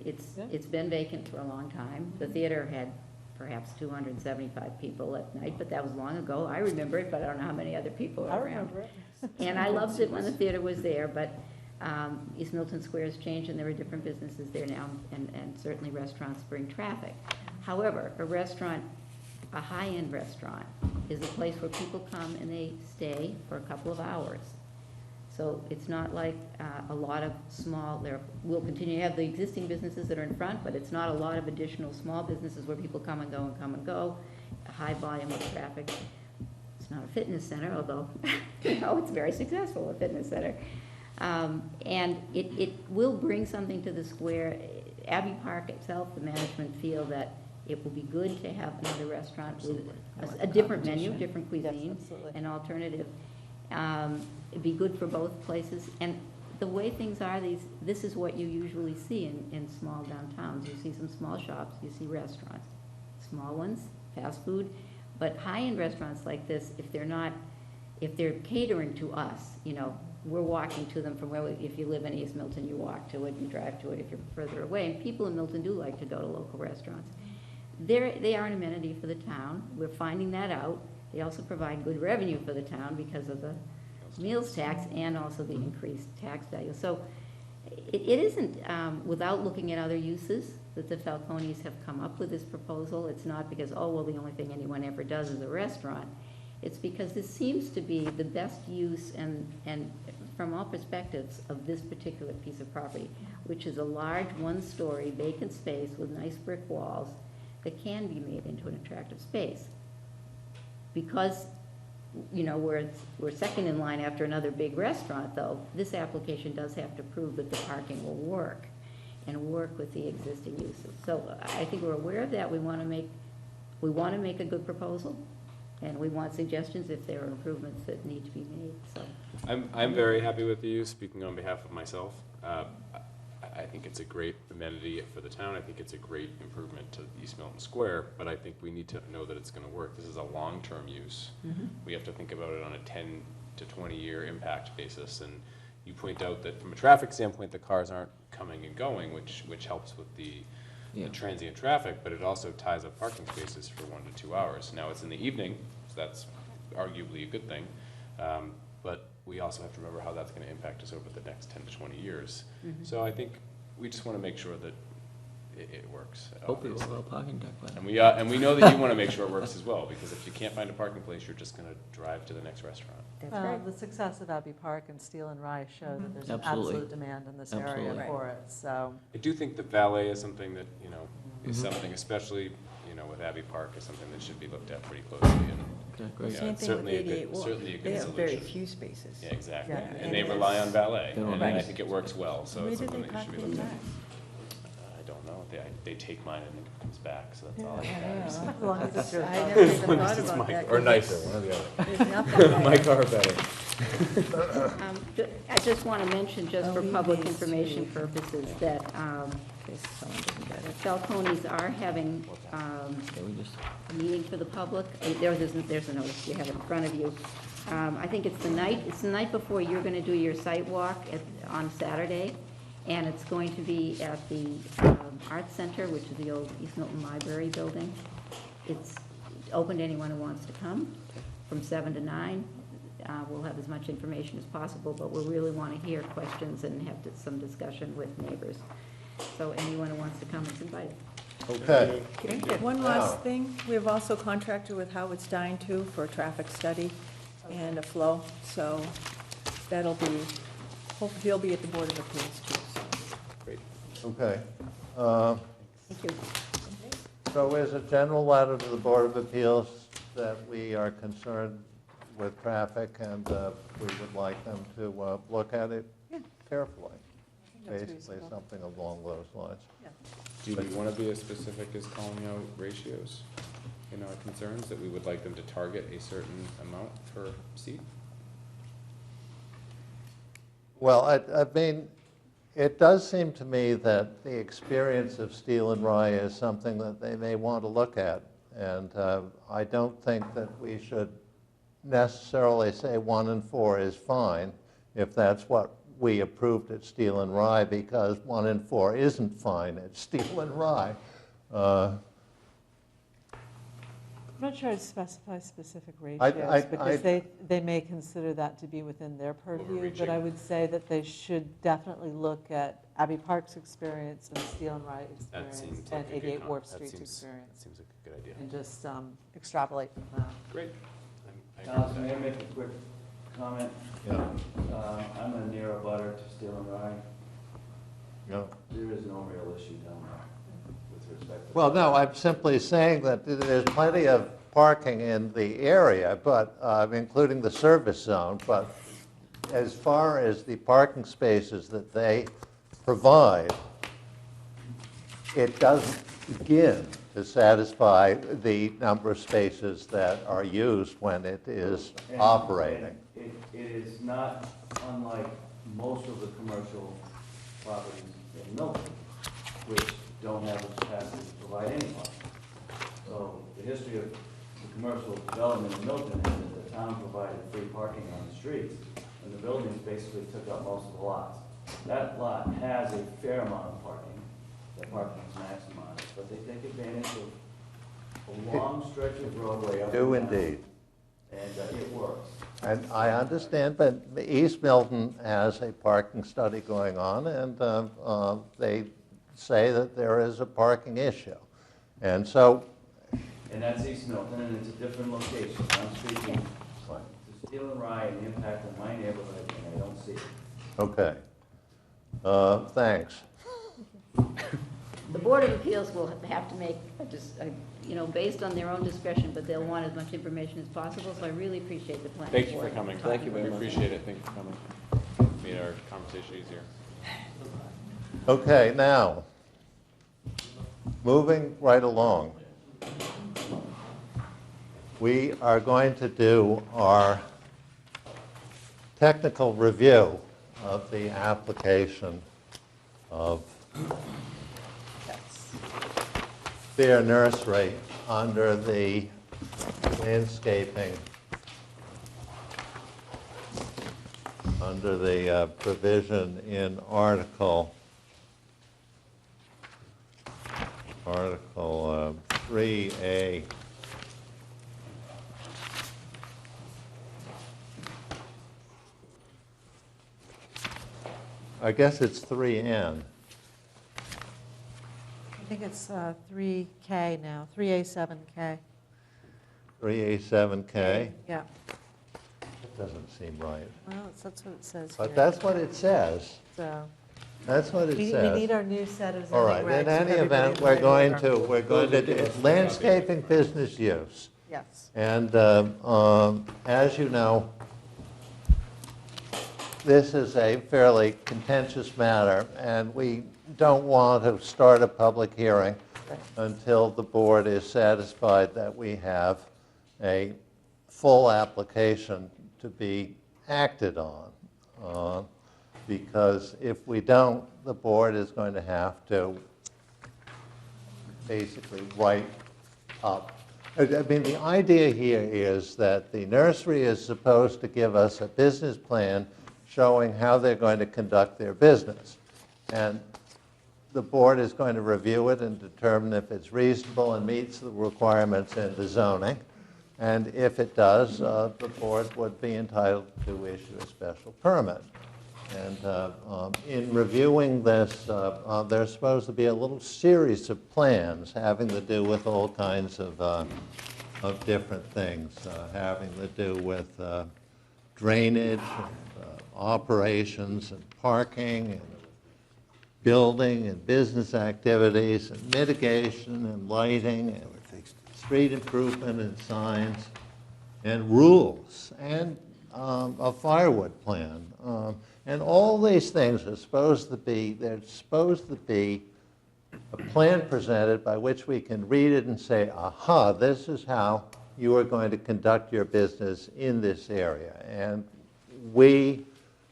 it's been vacant for a long time. The theater had perhaps 275 people at night, but that was long ago. I remember it, but I don't know how many other people I are around. remember it. And I loved it when the theater was there, but East Milton Square has changed, and there are different businesses there now, and certainly restaurants bring traffic. However, a high-end restaurant is a place where people come and they stay for a couple of hours. So it's not like a lot of we'll continue to have the existing businesses that are in front, but it's not a lot of additional small businesses where people come and go and come and go, a high volume of traffic. It's not a fitness center, although, it's very successful, a fitness center. And it will bring something to the square. Abbey Park itself, the management feel that it will be good to have another restaurant with a different menu, different cuisine, absolutely. an alternative. It'd be good for both places. And the way things are, this is what you usually see in small downtowns. You see some small shops, you see restaurants, small ones, fast food. But high-end restaurants like this, if they're catering to us, we're walking to them from if you live in East Milton, you walk to it, you drive to it if you're further away. And people in Milton do like to go to local restaurants. They are an amenity for the town. We're finding that out. They also provide good revenue for the town because of the meals tax and also the increased tax value. So it isn't without looking at other uses that the Falcones have come up with this proposal. It's not because, the only thing anyone ever does is a restaurant. It's because this seems to be the best use and from all perspectives of this particular piece of property, which is a large one-story vacant space with nice brick walls that can be made into an attractive space. Because, we're second in line after another big restaurant, though, this application does have to prove that the parking will work and work with the existing uses. So I think we're aware of that. We want to make a good proposal, and we want suggestions if there are improvements that need to be made, so. I'm very happy with the use, speaking on behalf of myself. I think it's a great amenity for the town. I think it's a great improvement to East Milton Square, but I think we need to know that it's going to work. This is a long-term use. We have to think about it on a 10 to 20-year impact basis. And you point out that from a traffic standpoint, the cars aren't coming and going, which helps with the transient traffic, but it also ties up parking spaces for 1 to 2 hours. Now, it's in the evening, so that's arguably a good thing. But we also have to remember how that's going to impact us over the next 10 to 20 years. So I think we just want to make sure that it works. Hopefully we'll obviously. have a parking deck by then. And we know that you want to make sure it works as well, because if you can't find a parking place, you're just going to drive to the next restaurant. That's Well, right. the success of Abbey Park and Steel and Rye show that there's an Absolutely. absolute demand in this area Absolutely. for it, so. I do think that valet is something that, is something, especially, with Abbey Park, is something that should be looked at pretty closely. And Okay, great. Yeah, Same it's thing with certainly a good- 88 Walk. certainly a good They have very solution. few spaces. yeah, exactly. Yeah. And they rely on valet, They don't and I have- think it works well, so Where it's do something they that you park should be their looking at. cars? I don't know. They take mine and it comes back, so that's all that Yeah, matters. I know. As long as it's your I car. never even Unless thought it's about my- that. Or 'cause nicer, there's- one or the other. There's nothing My like car better. I just want to mention, just for Oh, we public need information to- purposes, that someone doesn't get it. Falcones are having Okay, we just, a meeting for the public. There's a notice you have it in front of you. I think it's the night before you're going to do your site walk on Saturday. And it's going to be at the Arts Center, which is the old East Milton Library building. It's open to anyone who wants to come from 7 to 9. We'll have as much information as possible, but we really want to hear questions and have some discussion with neighbors. So anyone who wants to come is invited. Okay. One Wow. last thing, we've also contracted with Howard Stein too for a traffic study and a flow, so that'll be, hopefully he'll be at the Board of Appeals too, so. Great. Okay. Thank you. So is a general letter to the Board of Appeals that we are concerned with traffic and we would like them to look at it carefully? that's Basically, reasonable. something along those lines. Do we want to be as specific as calling out ratios in our concerns, that we would like them to target a certain amount per seat? Well, I mean, it does seem to me that the experience of Steel and Rye is something that they may want to look at. And I don't think that we should necessarily say 1 and 4 is fine if that's what we approved at Steel and Rye, because 1 and 4 isn't fine at Steel and Rye. I'm not sure I'd specify specific I- ratios, because they may consider that to be within their purview, but I Overreaching. would say that they should definitely look at Abbey Park's experience and Steel and Rye That experience seems and like a good 88 com- Wharf that Street's seems- experience, That seems like a good idea. and just extrapolate from that. Great. I agree Alice, with may I that. make a quick comment? Yeah. I'm a near abutter to Steel and Rye. Yeah. There is no real issue down there with respect to. Well, no, I'm simply saying that there's plenty of parking in the area, but including the service zone. But as far as the parking spaces that they provide, it doesn't begin to satisfy the number of spaces that are used when it is And- operating. and It is not unlike most of the commercial properties in Milton, which don't have the capacity to provide any parking. So the history of the commercial development in Milton is that the town provided free parking on the streets, and the buildings basically took up most of the lots. That lot has a fair amount of parking, the parking is maximized, but they take advantage of a long stretch of roadway up Do and down. indeed. And it works. And I understand, but East Milton has a parking study going on, and they say that there is a parking issue. And so, And that's East Milton, and it's a different location. I'm speaking to Steel and Rye and the impact on my neighborhood, and I don't see it. okay. Thanks. The Board of Appeals will have to make, based on their own discretion, but they'll want as much information as possible, so I really appreciate the planning board. Thank you for coming. Thank you very We much. appreciate it. Thank you for coming. Made our conversation easier. Okay, now, moving right along. We are going to do our technical review of the application of Fair Nursery under the landscaping, under the provision in Article 3A. I guess it's 3N. I think it's 3K now, 3A7K. 3A7K. Yeah, That doesn't seem right. well, that's what it says here. But that's what it says. So, That's what it we says. need our new set of All zoning right, regs. in for any everybody event, in we're the going neighborhood. to do landscaping business use. Yes. And as you know, this is a fairly contentious matter, and we don't want to start a public hearing until the board is satisfied that we have a full application to be acted on. Because if we don't, the board is going to have to basically write up. I mean, the idea here is that the nursery is supposed to give us a business plan showing how they're going to conduct their business. And the board is going to review it and determine if it's reasonable and meets the requirements in the zoning. And if it does, the board would be entitled to issue a special permit. And in reviewing this, there's supposed to be a little series of plans having to do with all kinds of different things, having to do with drainage, operations, and parking, and building and business activities, and mitigation, and lighting, and street improvement, and signs, and rules, and a firewood plan. And all these things are supposed to be, there's supposed to be a plan presented by which we can read it and say, aha, this is how you are going to conduct your business in this area. And we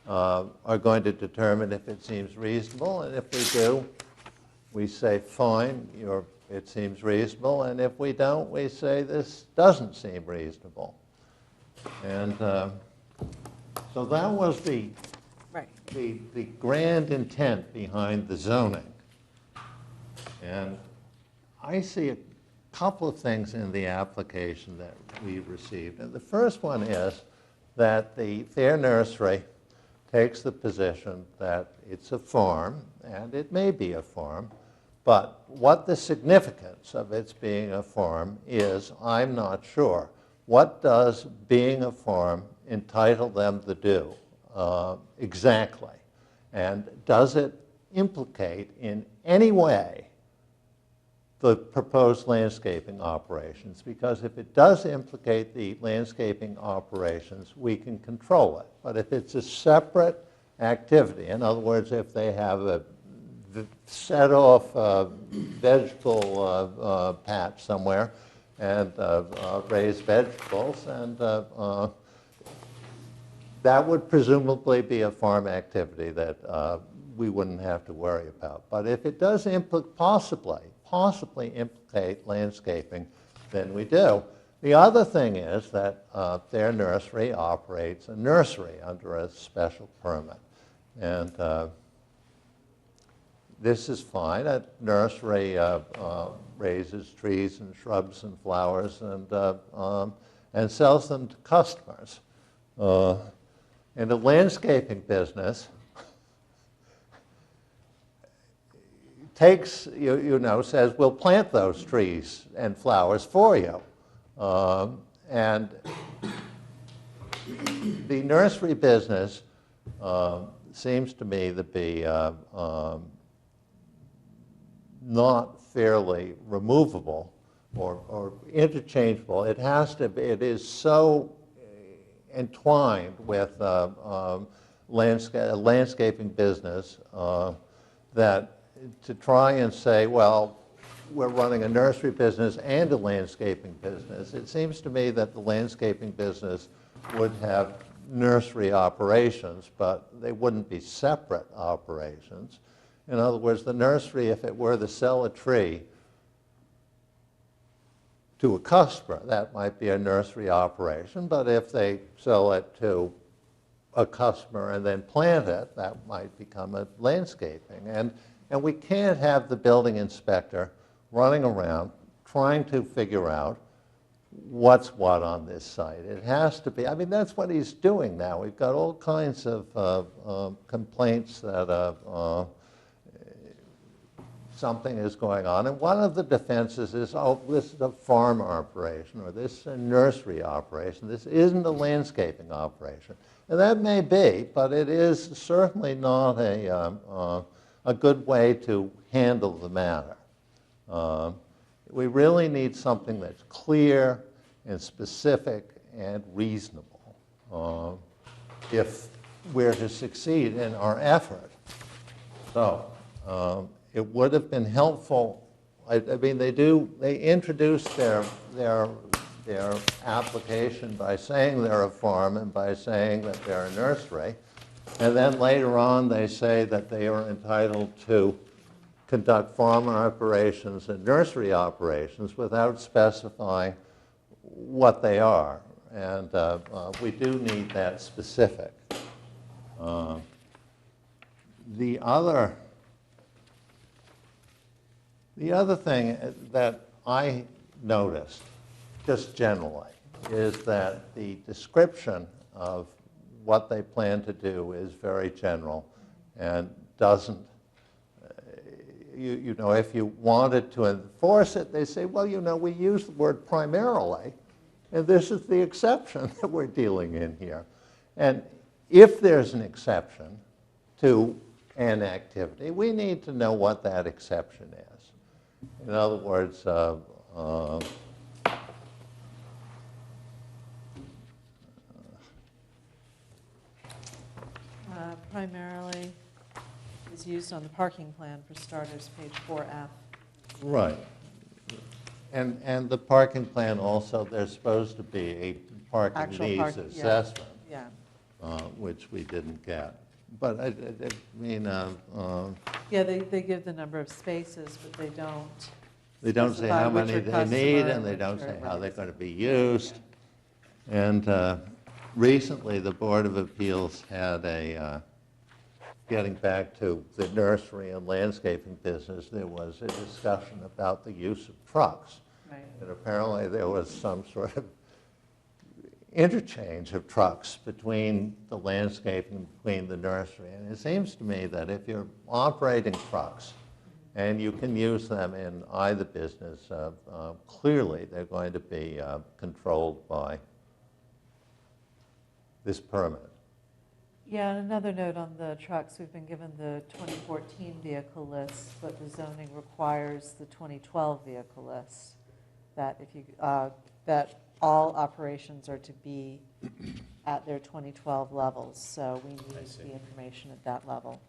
are going to determine if it seems reasonable, and if we do, we say, fine, it seems reasonable, and if we don't, we say, this doesn't seem reasonable. And so that was the grand intent behind the zoning. And I see a couple of things in the application that we received. And the first one is that the Thayer Nursery takes the position that it's a farm, and it may be a farm, but what the significance of its being a farm is, I'm not sure. What does being a farm entitle them to do exactly? And does it implicate in any way the proposed landscaping operations? Because if it does implicate the landscaping operations, we can control it. But if it's a separate activity, in other words, if they have a set off vegetable patch somewhere and raise vegetables, and that would presumably be a farm activity that we wouldn't have to worry about. But if it does possibly implicate landscaping, then we do. The other thing is that their nursery operates a nursery under a special permit. And this is fine. A nursery raises trees and shrubs and flowers and sells them to customers. In the landscaping business, takes, says, we'll plant those trees and flowers for you. And the nursery business seems to me to be not fairly removable or interchangeable. It has to be, it is so entwined with landscaping business that to try and say, well, we're running a nursery business and a landscaping business, it seems to me that the landscaping business would have nursery operations, but they wouldn't be separate operations. In other words, the nursery, if it were to sell a tree to a customer, that might be a nursery operation, but if they sell it to a customer and then plant it, that might become a landscaping. And we can't have the building inspector running around trying to figure out what's what on this site. It has to be, I mean, that's what he's doing now. We've got all kinds of complaints that something is going on. And one of the defenses is, oh, this is a farm operation, or this is a nursery operation. This isn't a landscaping operation. And that may be, but it is certainly not a good way to handle the matter. We really need something that's clear and specific and reasonable if we're to succeed in our effort. So it would have been helpful. I mean, they introduce their application by saying they're a farm and by saying that they're a nursery. And then later on, they say that they are entitled to conduct farm operations and nursery operations without specifying what they are. And we do need that specific. The other The other thing that I noticed, just generally, is that the description of what they plan to do is very general and doesn't, you know, if you wanted to enforce it, they say, well, you know, we use the word primarily, and this is the exception that we're dealing in here. And if there's an exception to an activity, we need to know what that exception is. In other words, Primarily is used on the parking plan for starters, page 4F. right. And the parking plan also, there's supposed to be a parking Actual needs parking, yeah. assessment, Yeah, which we didn't get. But I mean, yeah, they give the number of spaces, but they don't. they don't say specify how which many are they need, customer, and they which don't are say how they're legacy. going to be used. And recently, the Board of Appeals had a, getting back to the nursery and landscaping business, there was a discussion about the use of trucks. Right. And apparently, there was some sort of interchange of trucks between the landscaping, between the nursery. And it seems to me that if you're operating trucks and you can use them in either business, clearly they're going to be controlled by this permit. Yeah, and another note on the trucks, we've been given the 2014 vehicle list, but the zoning requires the 2012 vehicle list, that if you, that all operations are to be at their 2012 levels, so we need the information at that level.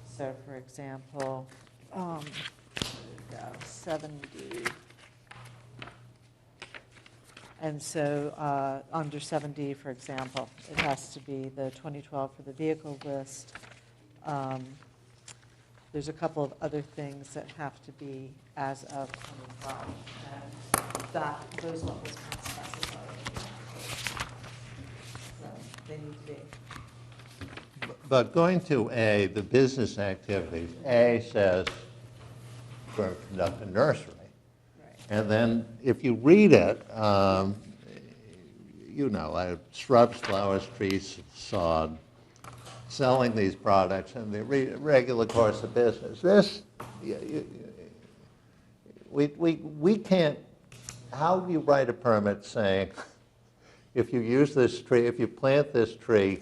So for example, 7D. And so under 7D, for example, it has to be the 2012 for the vehicle list. There's a couple of other things that have to be as of 2012, and those levels aren't specified. So they need to be. But going to A, the business activities, A says we're going to conduct a nursery. And then if you read it, you know, shrubs, flowers, trees, sod, selling these products in the regular course of business. This, we can't, how do you write a permit saying, if you use this tree, if you plant this tree,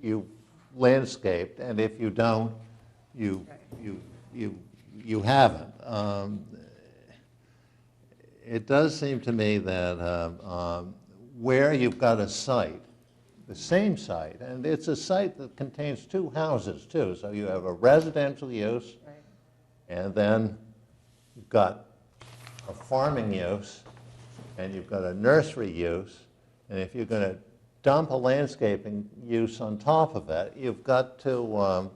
you landscaped, and if you don't, you haven't. It does seem to me that where you've got a site, the same site, and it's a site that contains two houses too, so you have a residential use, Right. and then you've got a farming use, and you've got a nursery use, and if you're going to dump a landscaping use on top of it, you've got to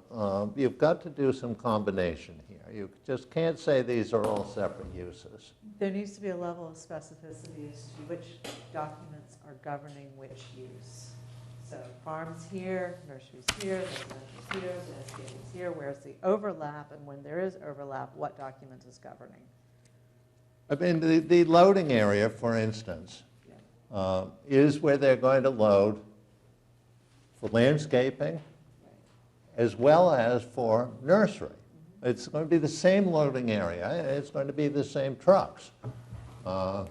do some combination here. You just can't say these are all separate uses. There needs to be a level of specificity as to which documents are governing which use. So farms here, nurseries here, residential's here, landscaping's here, where's the overlap, and when there is overlap, what document is governing? I mean, the loading area, for instance, is where they're going to load for landscaping as well as for nursery. It's going to be the same loading area. It's going to be the same trucks. And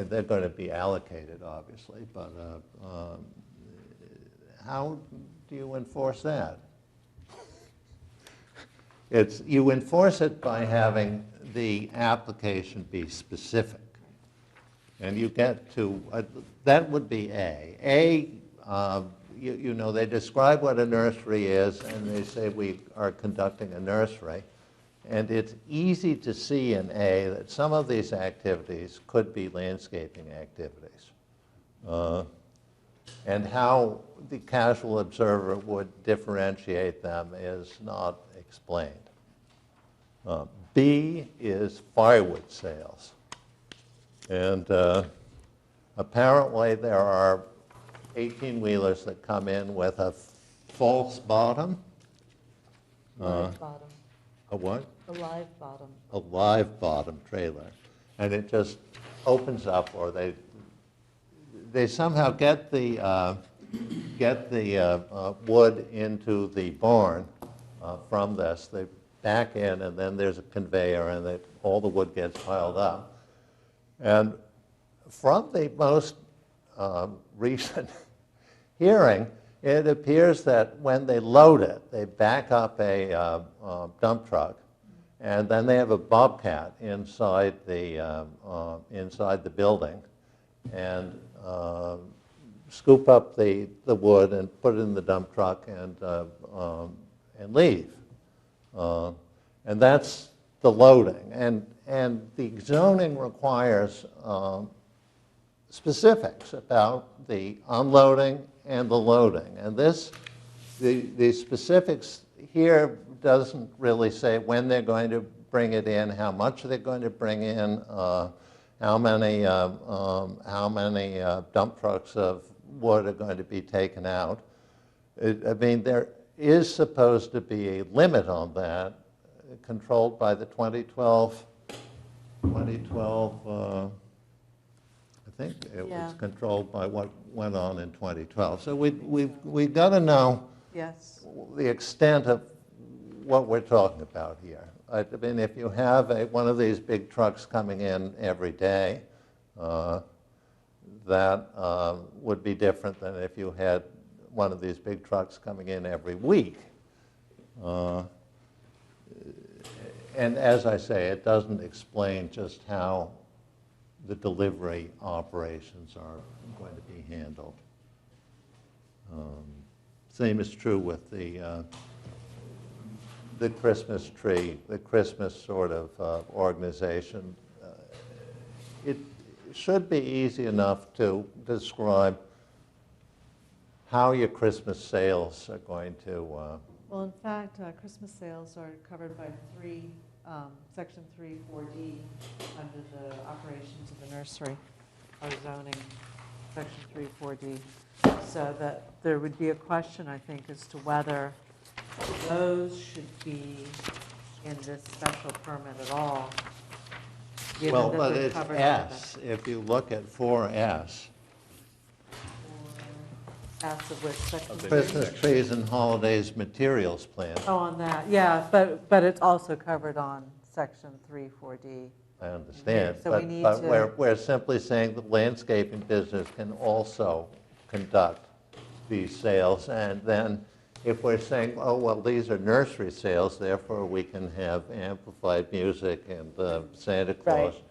they're going to be allocated, obviously, but how do you enforce that? You enforce it by having the application be specific. And you get to, that would be A. You know, they describe what a nursery is, and they say we are conducting a nursery. And it's easy to see in A that some of these activities could be landscaping activities. And how the casual observer would differentiate them is not explained. B is firewood sales. And apparently there are 18-wheelers that come in with a false bottom, Live bottom, A what? a live bottom. A live bottom trailer. And it just opens up, or they somehow get the wood into the barn from this. They back in, and then there's a conveyor, and all the wood gets piled up. And from the most recent hearing, it appears that when they load it, they back up a dump truck, and then they have a bobcat inside the building, and scoop up the wood and put it in the dump truck and leave. And that's the loading. And the zoning requires specifics about the unloading and the loading. And the specifics here doesn't really say when they're going to bring it in, how much they're going to bring in, how many dump trucks of wood are going to be taken out. I mean, there is supposed to be a limit on that, controlled by the 2012, I think it Yeah. was controlled by what went on in 2012. So we've got to know Yes. the extent of what we're talking about here. I mean, if you have one of these big trucks coming in every day, that would be different than if you had one of these big trucks coming in every week. And as I say, it doesn't explain just how the delivery operations are going to be handled. Same is true with the Christmas tree, the Christmas sort of organization. It should be easy enough to describe how your Christmas sales are going to. Well, in fact, Christmas sales are covered by Section 3, 4D under the operations of the nursery, or zoning, Section 3, 4D. So that there would be a question, I think, as to whether those should be in this special permit at all, given Well, that but they're it's covered under S. If you look at 4S, S of which section? Christmas trees and holidays materials plan. Oh, on that, yeah, but it's also covered on Section 3, 4D. I understand, So we need but to- we're simply saying the landscaping business can also conduct these sales. And then if we're saying, oh, well, these are nursery sales, therefore we can have amplified music and Santa Claus. Right.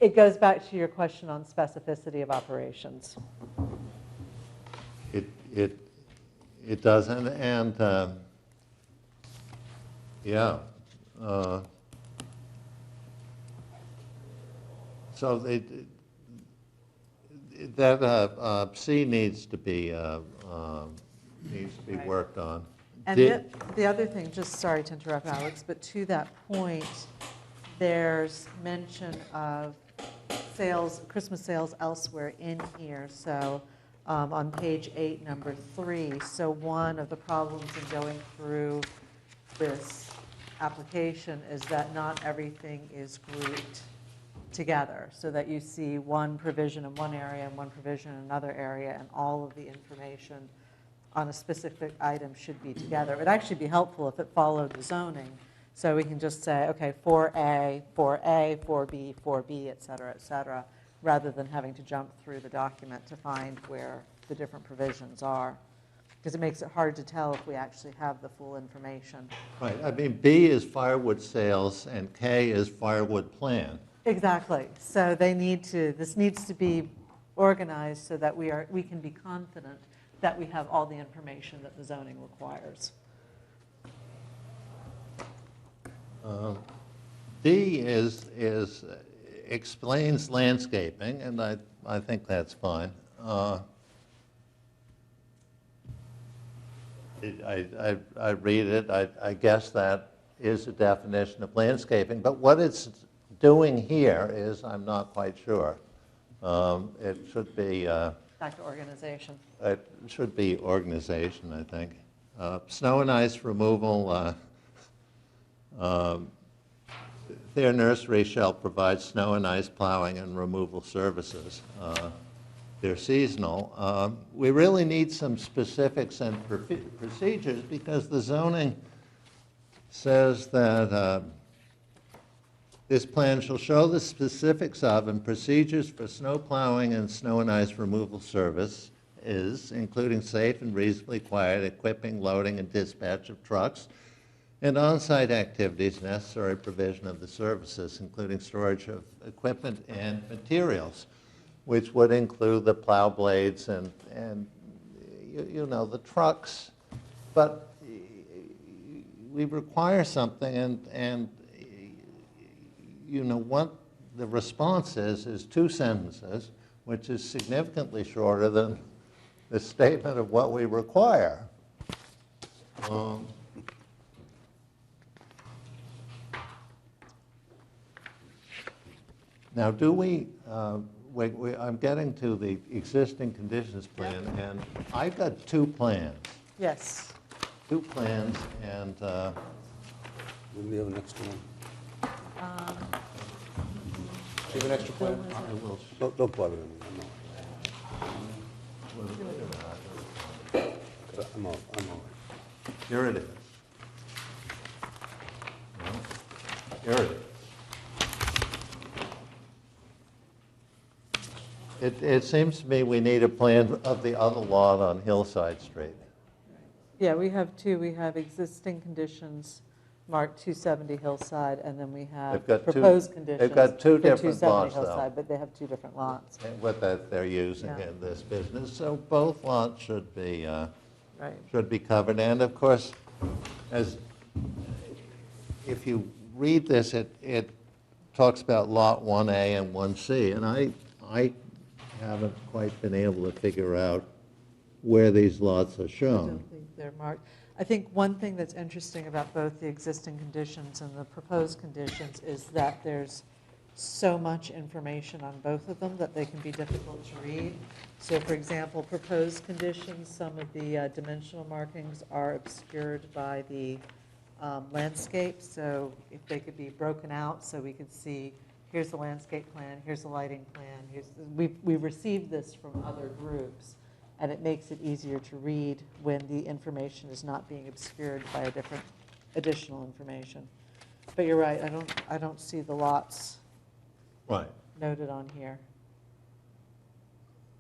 It goes back to your question on specificity of operations. It doesn't, and yeah. So that C needs to be Right. worked on. And the other thing, just sorry to interrupt, Alex, but to that point, there's mention of sales, Christmas sales elsewhere in here. So on page 8, number 3. So one of the problems in going through this application is that not everything is grouped together, so that you see one provision in one area and one provision in another area, and all of the information on a specific item should be together. It would actually be helpful if it followed the zoning, so we can just say, okay, 4A, 4B, 4B, et cetera, rather than having to jump through the document to find where the different provisions are, because it makes it hard to tell if we actually have the full information. Right, I mean, B is firewood sales and K is firewood plan. Exactly. So this needs to be organized so that we can be confident that we have all the information that the zoning requires. D explains landscaping, and I think that's fine. I read it, I guess that is a definition of landscaping, but what it's doing here is, I'm not quite sure. It should be Back to organization. it should be organization, I think. Snow and ice removal, their nursery shall provide snow and ice plowing and removal services. They're seasonal. We really need some specifics and procedures because the zoning says that this plan shall show the specifics of and procedures for snow plowing and snow and ice removal service including safe and reasonably quiet equipping, loading, and dispatch of trucks, and on-site activities, necessary provision of the services, including storage of equipment and materials, which would include the plow blades and you know, the trucks. But we require something, and you know, what the response is 2 sentences, which is significantly shorter than the statement of what we require. Now, do I'm getting to the existing conditions plan, and I've got 2 plans. Yes. 2 plans, and Wouldn't we have an extra one? Do you have an extra plan? I will. Don't bother me, I'm out. Here it is. Here it is. It seems to me we need a plan of the other lot on Hillside Street. Yeah, we have 2. We have existing conditions marked 270 Hillside, and then we have They've got two- proposed conditions. they've got 2 for different 270 lots, though. Hillside, but they have 2 different lots. And what that they're using Yeah. in this business. So both lots should be Right. covered. And of course, if you read this, it talks about Lot 1A and 1C, and I haven't quite been able to figure out where these lots are I shown. don't think they're marked. I think one thing that's interesting about both the existing conditions and the proposed conditions is that there's so much information on both of them that they can be difficult to read. So for example, proposed conditions, some of the dimensional markings are obscured by the landscape. So if they could be broken out so we could see, here's the landscape plan, here's the lighting plan, we've received this from other groups. And it makes it easier to read when the information is not being obscured by a different additional information. But you're right, I don't see the lots Right. noted on here.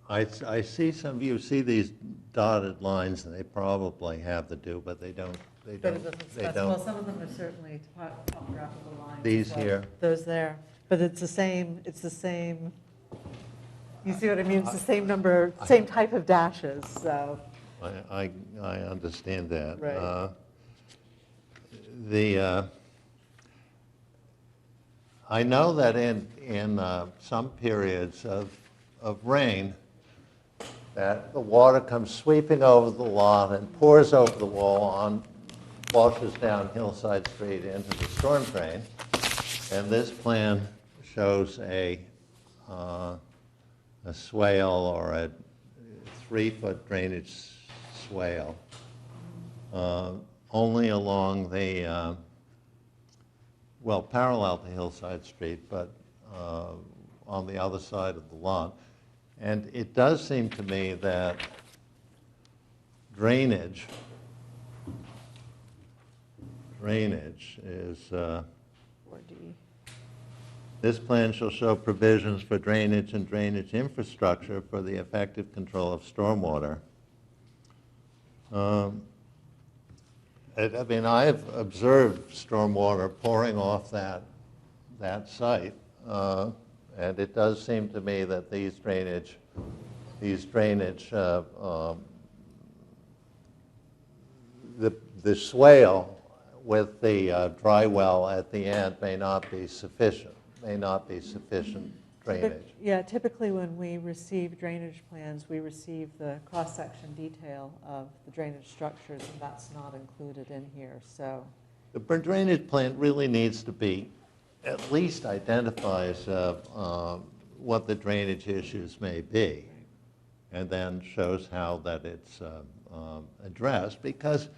I see you see these dotted lines, and they probably have the due, but they don't. But it doesn't They specify, don't. well, some of them are certainly topographical lines. These like here. Those there, but it's the same, you see what I mean? It's the same number, same type of dashes, so. I understand that. Right. I know that in some periods of rain, that the water comes sweeping over the lawn and pours over the wall washes down Hillside Street into the storm drain. And this plan shows a swale or a 3-foot drainage swale only along the, parallel to Hillside Street, but on the other side of the lot. And it does seem to me that drainage is, 4D. this plan shall show provisions for drainage and drainage infrastructure for the effective control of stormwater. I mean, I've observed stormwater pouring off that site, and it does seem to me that the swale with the dry well at the end may not be sufficient drainage. Yeah, typically when we receive drainage plans, we receive the cross-section detail of the drainage structures, and that's not included in here, so. The drainage plan really needs to be, at least identifies what the drainage issues may be, and then shows how that it's addressed, because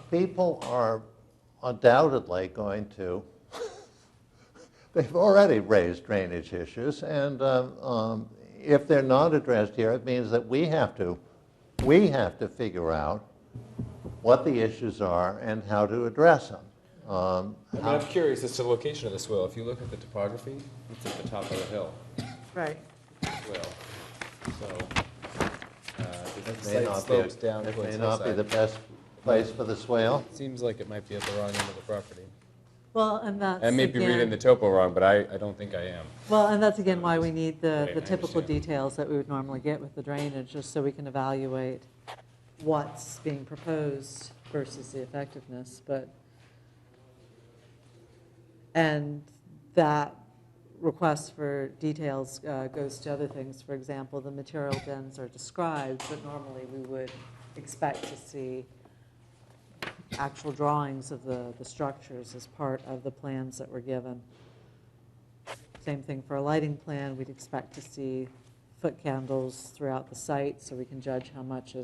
people are undoubtedly going to, they've already raised drainage issues, and if they're not addressed here, it means that we have to figure out what the issues are and how to address them. I mean, I'm curious as to the location of the swale. If you look at the topography, it's at the top of the hill, Right. swale. So, the It may site not be, slopes down it towards may not be the hillside. best place for the swale. Seems like it might be at the wrong end of the property. Well, and that's, I may be reading again, the topo wrong, but I don't think I am. well, and that's again why we need the Right, I typical understand. details that we would normally get with the drainage, just so we can evaluate what's being proposed versus the effectiveness, but, and that request for details goes to other things. For example, the material dens are described, but normally we would expect to see actual drawings of the structures as part of the plans that were given. Same thing for a lighting plan, we'd expect to see foot candles throughout the site so we can judge how much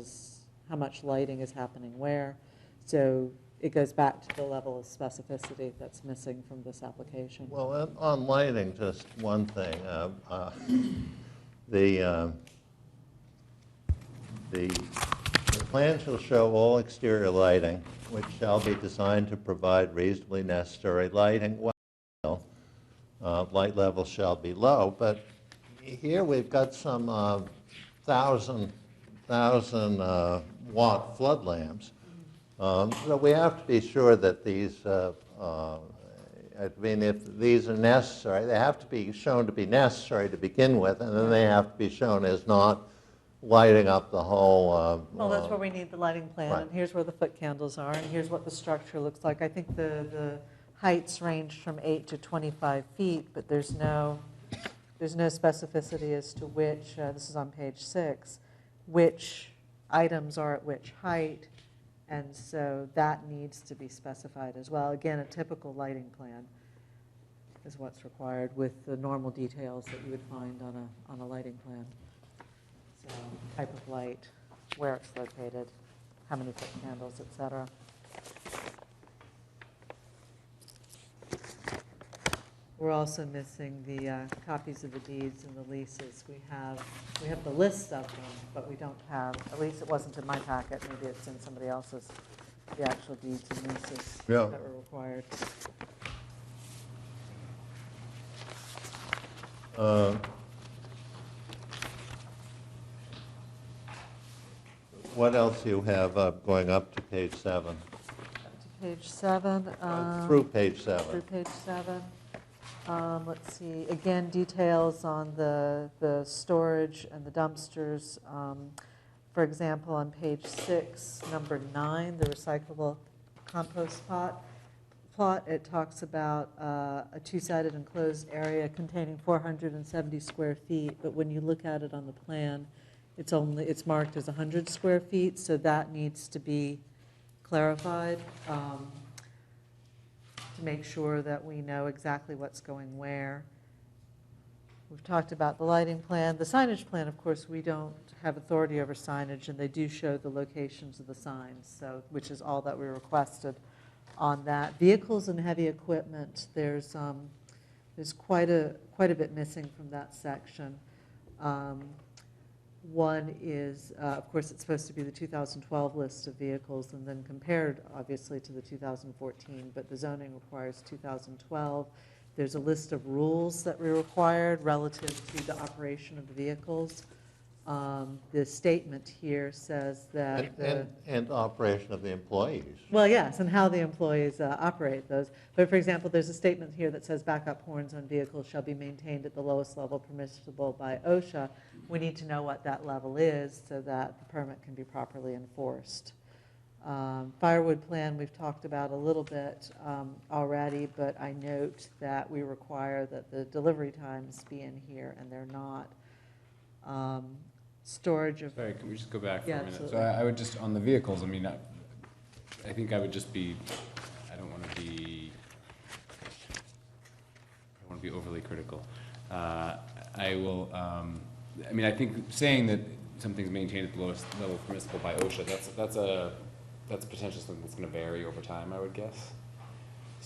lighting is happening where. So it goes back to the level of specificity that's missing from this application. Well, on lighting, just one thing. The plan shall show all exterior lighting, which shall be designed to provide reasonably necessary lighting. Well, light level shall be low, but here we've got some 1,000 watt flood lamps. So we have to be sure that these, I mean, if these are necessary, they have to be shown to be necessary to begin with, and then they have to be shown as not lighting up the whole. Well, that's where we need the lighting plan, Right. and here's where the foot candles are, and here's what the structure looks like. I think the heights range from 8 to 25 feet, but there's no specificity as to which, this is on page 6, which items are at which height, and so that needs to be specified as well. Again, a typical lighting plan is what's required with the normal details that you would find on a lighting plan. So, type of light, where it's located, how many foot candles, et cetera. We're also missing the copies of the deeds and the leases. We have the list of them, but we don't have, at least it wasn't in my packet, maybe it's in somebody else's, the actual deeds and leases Yeah. that were required. What else do you have going up to page 7? To page 7. Through page Through 7. page 7. Let's see, again, details on the storage and the dumpsters. For example, on page 6, number 9, the recyclable compost plot, it talks about a two-sided enclosed area containing 470 square feet, but when you look at it on the plan, it's marked as 100 square feet, so that needs to be clarified. To make sure that we know exactly what's going where. We've talked about the lighting plan. The signage plan, of course, we don't have authority over signage, and they do show the locations of the signs, so, which is all that we requested on that. Vehicles and heavy equipment, there's quite a bit missing from that section. One is, of course, it's supposed to be the 2012 list of vehicles and then compared, obviously, to the 2014, but the zoning requires 2012. There's a list of rules that we required relative to the operation of the vehicles. The statement here says that And operation of the employees. well, yes, and how the employees operate those. But for example, there's a statement here that says backup horns on vehicles shall be maintained at the lowest level permissible by OSHA. We need to know what that level is so that the permit can be properly enforced. Firewood plan we've talked about a little bit already, but I note that we require that the delivery times be in here, and they're not. Storage of, Sorry, can we just go back for Yeah, a minute? So absolutely. I would just, on the vehicles, I mean, I think I would just be, I don't want to be overly critical. I will, I think saying that something's maintained at the lowest level permissible by OSHA, that's a that's potentially something that's gonna vary over time, I would guess.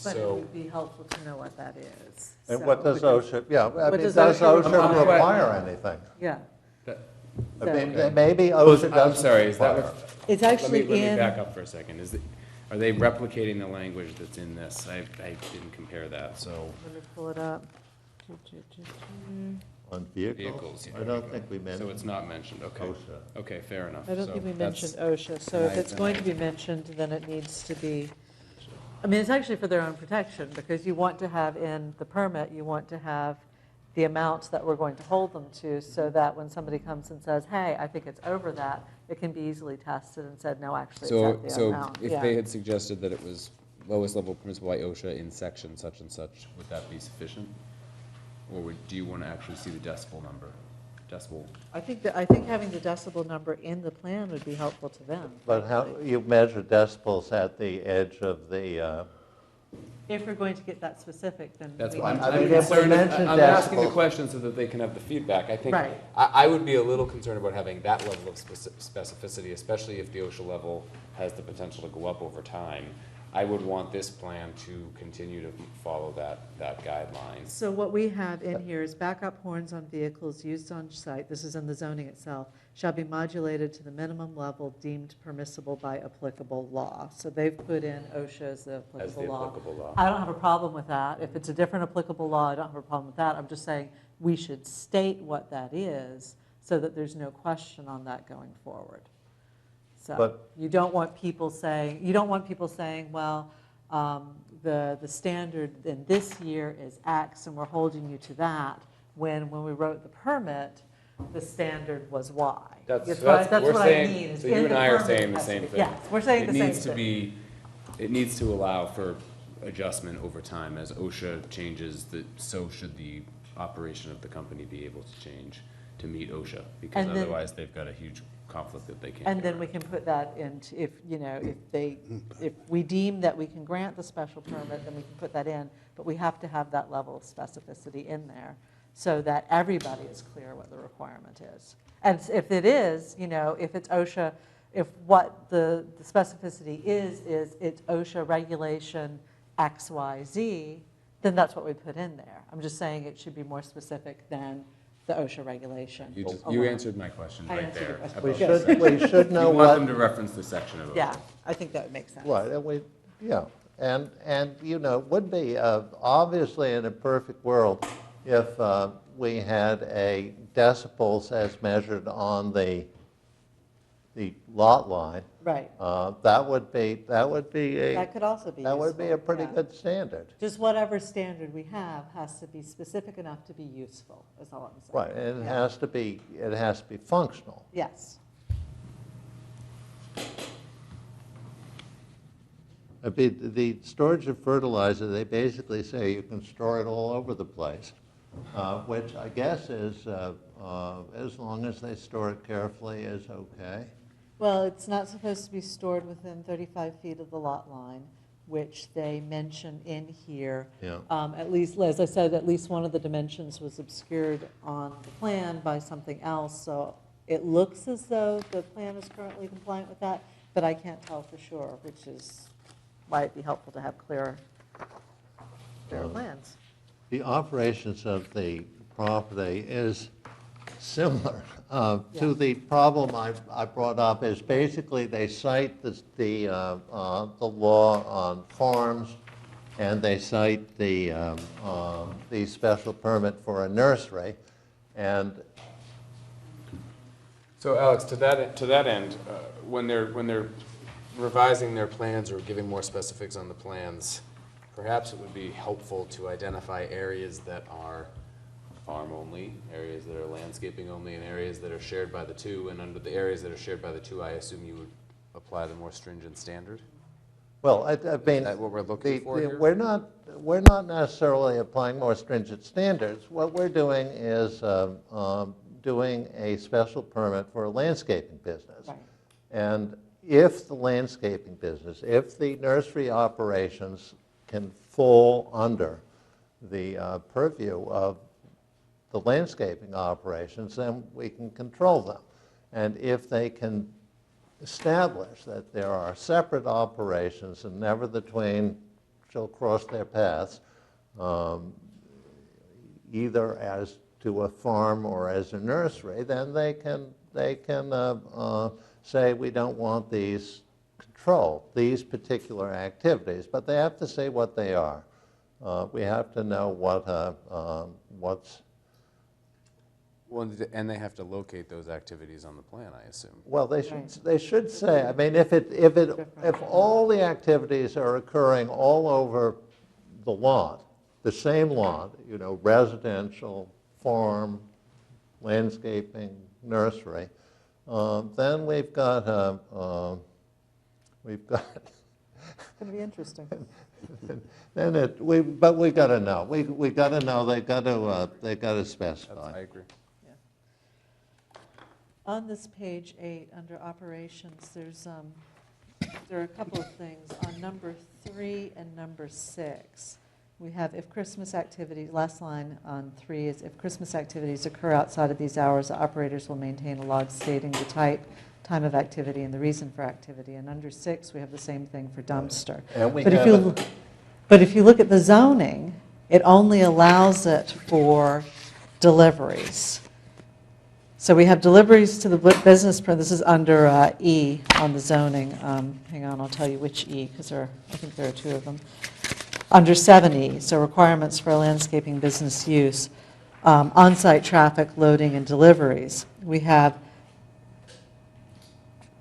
But it So, would be helpful to know what that is. And So- what does because- OSHA, yeah, I What mean, does does OSHA OSHA require? require anything? Yeah, that, I So- mean, maybe Oh, OSHA I'm doesn't sorry, is that require. what? it's Let actually me in. back up for a second. Are they replicating the language that's in this? I didn't compare that, so. Let me pull it up. On vehicles? Vehicles, yeah. I don't think we So mentioned it's not mentioned, okay. OSHA. Okay, fair enough. I don't So think we that's- mentioned OSHA, so if then it's going to be mentioned, then it needs to be, I mean, it's actually for their own protection, because you want to have in the permit, you want to have the amounts that we're going to hold them to, so that when somebody comes and says, hey, I think it's over that, it can be easily tested and said, no, actually, it's at the amount. if Yeah. they had suggested that it was lowest level permissible by OSHA in section such and such, would that be sufficient? Or do you want to actually see the decibel number? Decibel, I think having the decibel number in the plan would be helpful to them. But how, you measure decibels at the edge of the, If we're going to get that specific, then. that's we why need I'm to- I mean, if we concerned, mention I'm asking the decibels- question so that they can have the feedback. I think, Right. I would be a little concerned about having that level of specificity, especially if the OSHA level has the potential to go up over time. I would want this plan to continue to follow that guideline. So what we have in here is backup horns on vehicles used on site, this is in the zoning itself, shall be modulated to the minimum level deemed permissible by applicable law. So they've put in OSHA as the As the applicable law. applicable law. I don't have a problem with that. If it's a different applicable law, I don't have a problem with that. I'm just saying we should state what that is so that there's no question on that going forward. So But- you don't want people saying, well, the standard in this year is X and we're holding you to that, when we wrote the permit, the standard was Y. That's we're what I saying- mean. is So in you and the I are permit saying it the has to same be- thing. Yes, we're saying the same thing. It needs to allow for adjustment over time. As OSHA changes, so should the operation of the company be able to change to meet OSHA, because And then- otherwise they've got a huge conflict that they can't. And get then we around. can put that into, if we deem that we can grant the special permit, then we can put that in, but we have to have that level of specificity in there so that everybody is clear what the requirement is. And if it is, if it's OSHA, if what the specificity is it's OSHA regulation X, Y, Z, then that's what we put in there. I'm just saying it should be more specific than the OSHA regulation. You alone. answered my question I right answered your there. question. we about Good. the section. we should know You want them what, to reference the section of OSHA. Yeah, I think that would make sense. right, and yeah. And it would be, obviously in a perfect world, if we had a decibels as measured on the lot line, Right. that would be That could also be that would be a useful, pretty yeah. good standard. Just whatever standard we have has to be specific enough to be useful, is all I'm saying. Right, and it Yeah. has to be functional. Yes. The storage of fertilizer, they basically say you can store it all over the place, which I guess is, as long as they store it carefully, is okay. Well, it's not supposed to be stored within 35 feet of the lot line, which they mention in here. Yeah. At least, as I said, at least one of the dimensions was obscured on the plan by something else, so it looks as though the plan is currently compliant with that, but I can't tell for sure, which is why it'd be helpful to have clearer plans. The operations of the property is similar to the problem I brought up, is basically they cite the law on farms, and they cite the special permit for a nursery, and So Alex, to that end, when they're revising their plans or giving more specifics on the plans, perhaps it would be helpful to identify areas that are farm only, areas that are landscaping only, and areas that are shared by the two. And under the areas that are shared by the two, I assume you would apply the more stringent standard? well, I mean, that what we're looking for here? we're not necessarily applying more stringent standards. What we're doing is doing a special permit for a landscaping business. Right. And if the landscaping business, if the nursery operations can fall under the purview of the landscaping operations, then we can control them. And if they can establish that there are separate operations and never the twain shall cross their paths, either as to a farm or as a nursery, then they can say we don't want these controlled, these particular activities, but they have to say what they are. We have to know what's. Well, and they have to locate those activities on the plan, I assume. Well, they should, Right. they should say, I mean, if all the activities are occurring all over the lot, the same lot, you know, residential, farm, landscaping, nursery, then we've got, It's going to be interesting. then but we got to know. We got to know. They got to specify. I agree. On this page 8, under operations, there are a couple of things. On number 3 and number 6, we have if Christmas activities, last line on 3 is if Christmas activities occur outside of these hours, the operators will maintain a log stating the type, time of activity, and the reason for activity. And under 6, we have the same thing for dumpster. And we But if have you, but if you look at the zoning, it only allows it for deliveries. So we have deliveries to the business, this is under E on the zoning. Hang on, I'll tell you which E, because I think there are 2 of them. Under 7E, so requirements for landscaping business use, on-site traffic, loading, and deliveries. We have,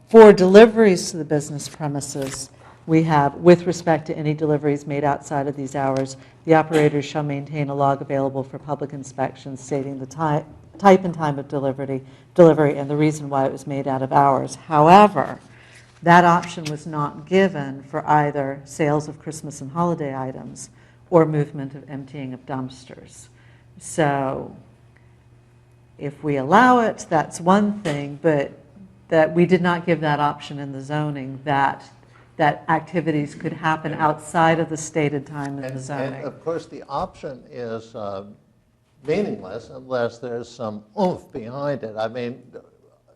for deliveries to the business premises, we have, with respect to any deliveries made outside of these hours, the operators shall maintain a log available for public inspection stating the type and time of delivery and the reason why it was made out of hours. However, that option was not given for either sales of Christmas and holiday items or movement of emptying of dumpsters. So if we allow it, that's one thing, but that we did not give that option in the zoning, that activities could happen outside of the stated time in the And zoning. of course, the option is meaningless unless there's some oomph behind it. I mean,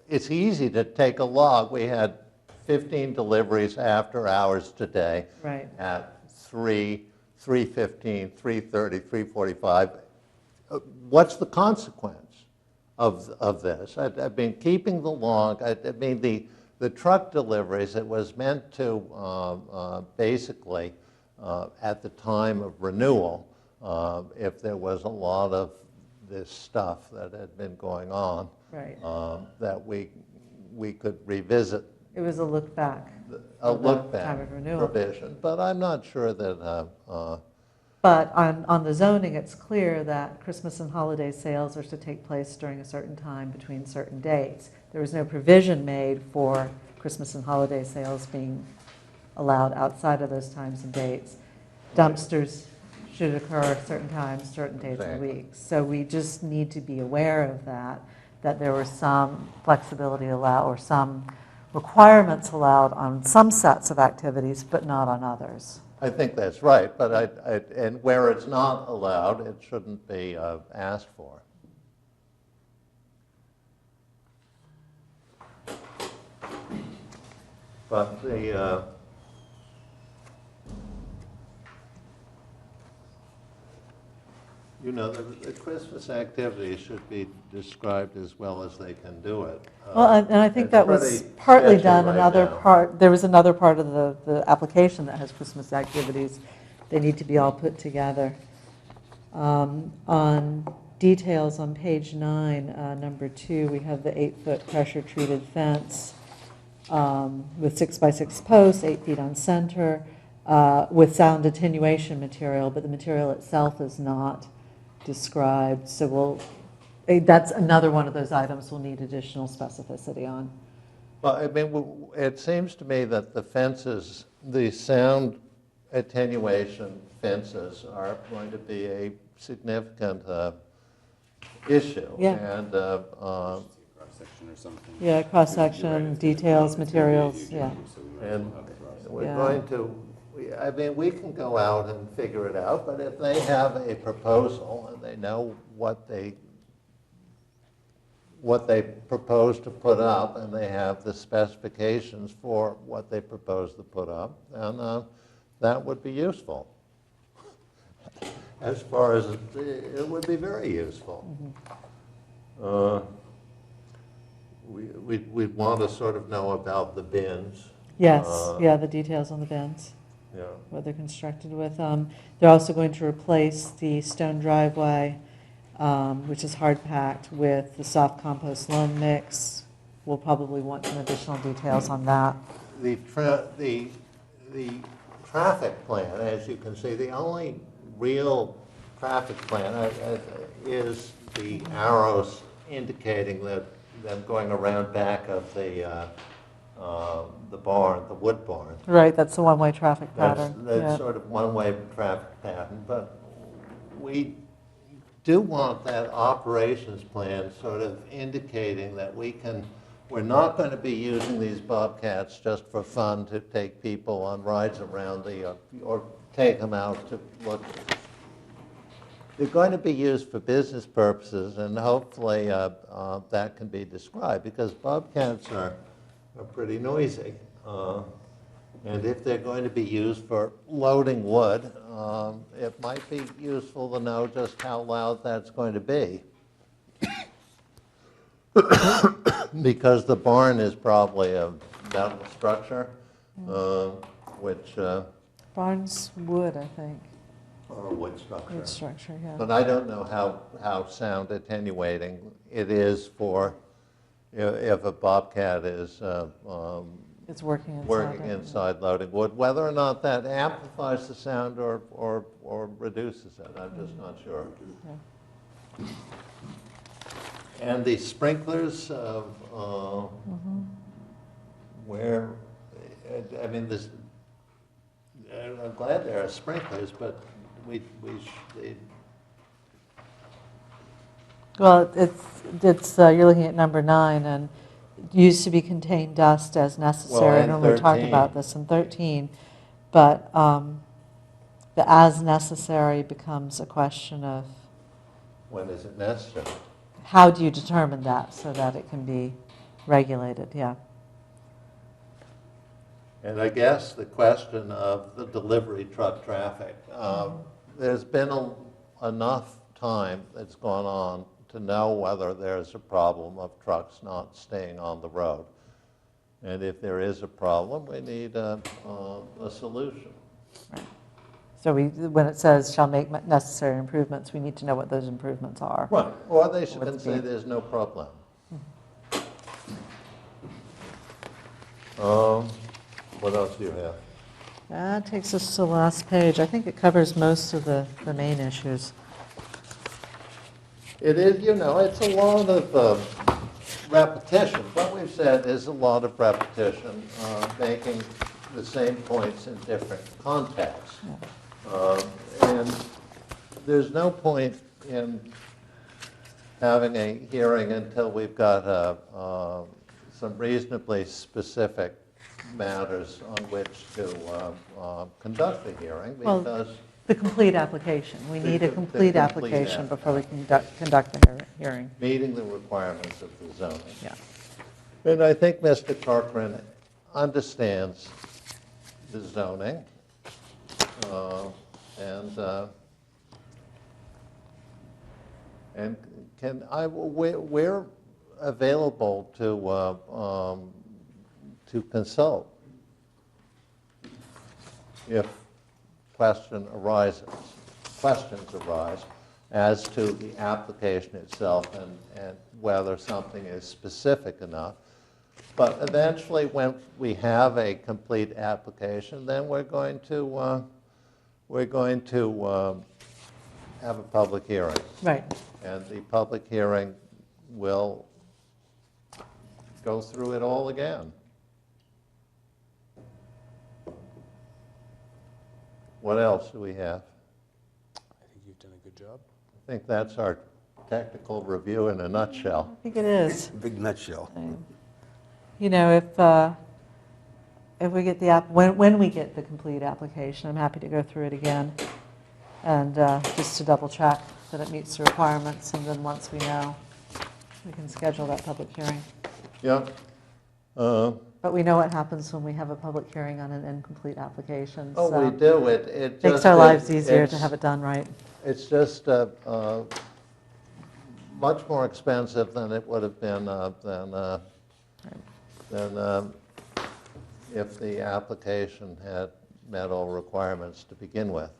it's easy to take a log. We had 15 deliveries after hours today. Right. At 3, 3:15, 3:30, 3:45. What's the consequence of this? I mean, keeping the log, I mean, the truck deliveries, it was meant to basically, at the time of renewal, if there was a lot of this stuff that had been going on, Right. that we could revisit It was a look back. a of the look back time of renewal. provision. But I'm not sure that, But on the zoning, it's clear that Christmas and holiday sales are to take place during a certain time between certain dates. There was no provision made for Christmas and holiday sales being allowed outside of those times and dates. Dumpsters should occur at certain times, certain days of the Exactly. week. So we just need to be aware of that there was some flexibility allowed or some requirements allowed on some sets of activities, but not on others. I think that's right, but and where it's not allowed, it shouldn't be asked for. But the Christmas activities should be described as well as they can do it. Well, and I think It's that was pretty partly sketchy done, right another now. part, there was another part of the application that has Christmas activities. They need to be all put together. On details on page 9, number 2, we have the 8-foot pressure-treated fence with 6x6 posts, 8 feet on center, with sound attenuation material, but the material itself is not described. So that's another one of those items we'll need additional specificity on. Well, I mean, it seems to me that the fences, the sound attenuation fences are going to be a significant issue. Yeah. And Cross-section or something. Yeah, cross-section, details, materials, yeah. And we're Yeah. going to, I mean, we can go out and figure it out, but if they have a proposal and they know what they what they propose to put up, and they have the specifications for what they propose to put up, and that would be useful. As far as, it would be very useful. We'd want to sort of know about the bins. Yes, yeah, the details on the bins, Yeah. what they're constructed with. They're also going to replace the stone driveway, which is hard-packed, with the soft compost loam mix. We'll probably want some additional details on that. The traffic plan, as you can see, the only real traffic plan is the arrows indicating that them going around back of the barn, the wood barn. Right, that's the one-way traffic pattern. That's Yeah. sort of one-way traffic pattern, but we do want that operations plan sort of indicating that we're not going to be using these Bobcats just for fun to take people on rides around or take them out to look. They're going to be used for business purposes, and hopefully that can be described, because Bobcats are pretty noisy. And if they're going to be used for loading wood, it might be useful to know just how loud that's going to be. Because the barn is probably a metal structure, which, Barn's wood, I think, or a wood structure. wood structure, yeah. But I don't know how sound attenuating it is for, if a Bobcat is It's working inside. working it. inside loading wood, whether or not that amplifies the sound or reduces it, I'm just not sure. Yeah. And the sprinklers, where, I mean, this, I'm glad there are sprinklers, but they- Well, it's you're looking at number 9, and it used to be contained dust as necessary, and and we talked 13. about this in 13, but the as necessary becomes a question of when is it necessary? how do you determine that so that it can be regulated, yeah. And I guess the question of the delivery truck traffic, there's been enough time that's gone on to know whether there's a problem of trucks not staying on the road. And if there is a problem, we need a solution. So when it says shall make necessary improvements, we need to know what those improvements are. Right. Or they should What's say the- there's no problem. What else do you have? That takes us to the last page. I think it covers most of the main issues. It is, it's a lot of repetition. What we've said is a lot of repetition, making the same points in different contexts. And there's no point in having a hearing until we've got some reasonably specific matters on which to conduct the hearing, Well, because The complete application. We need a The complete complete application before we conduct the hearing. meeting the requirements of the zoning. Yeah. And I think Mr. Corcoran understands the zoning, and we're available to consult if questions arise as to the application itself and whether something is specific enough. But eventually, when we have a complete application, then we're going to have a public hearing. Right. And the public hearing will go through it all again. What else do we have? I think you've done a good job. I think that's our technical review in a nutshell. I think it is. Big nutshell. You know, if we get when we get the complete application, I'm happy to go through it again and just to double check that it meets the requirements, and then once we know We can schedule that public hearing. Yeah. But we know what happens when we have a public hearing on an incomplete application. Oh, so we do. It just... Makes our lives easier to have it done right. It's just much more expensive than it would have been than if the application had met all requirements to begin with.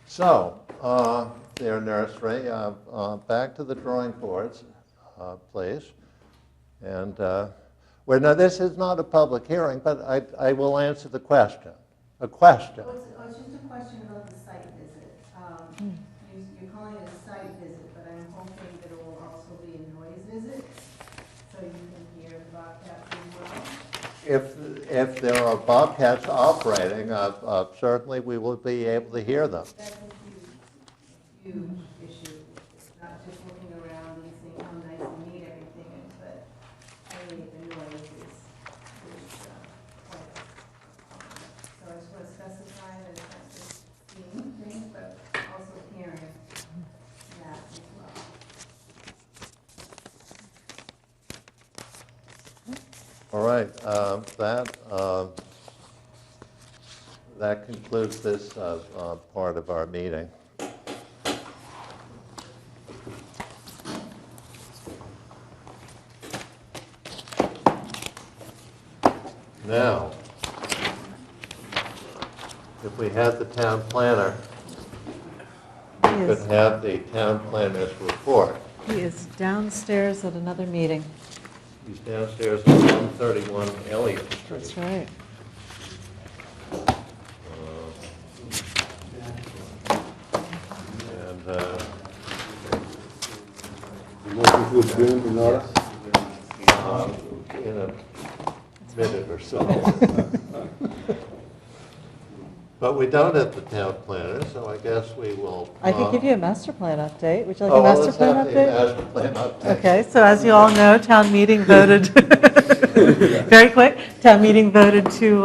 So, dear nursery, back to the drawing boards, please. And well, now this is not a public hearing, but I will answer the question. A question. Well, it's just a question about the site visit. You're calling it a site visit, but I'm hoping that it will also be a noise visit, so you can hear the bobcats as well. If there are bobcats operating, certainly we will be able to hear them. That's a huge issue. It's not just looking around and seeing how nice and neat everything is, but I mean, the noise is quite a so I just want to specify that it's not just seeing things, but also hearing that as well. All right, that concludes this part of our meeting. Now, if we had the town planner, we could Yes. have the town planner's report. He is downstairs at another meeting. He's downstairs at 131 Elliott Street. That's right. And Motion to adjourn in order? in a minute or so. But we don't have the town planner, so I guess we will... I could give you a master plan update. Would you like Oh, a well, master let's plan have the update? master plan update. Okay, so as you all know, town meeting voted, very quick, town meeting voted to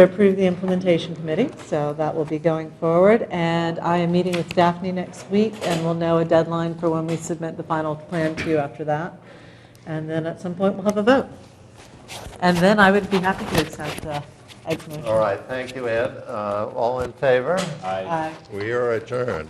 approve the implementation committee, so that will be going forward. And I am meeting with Daphne next week, and we'll know a deadline for when we submit the final plan to you after that. And then at some point, we'll have a vote. And then I would be happy to accept Ed's motion. All right, thank you, Ed. All in favor? Aye. We are adjourned.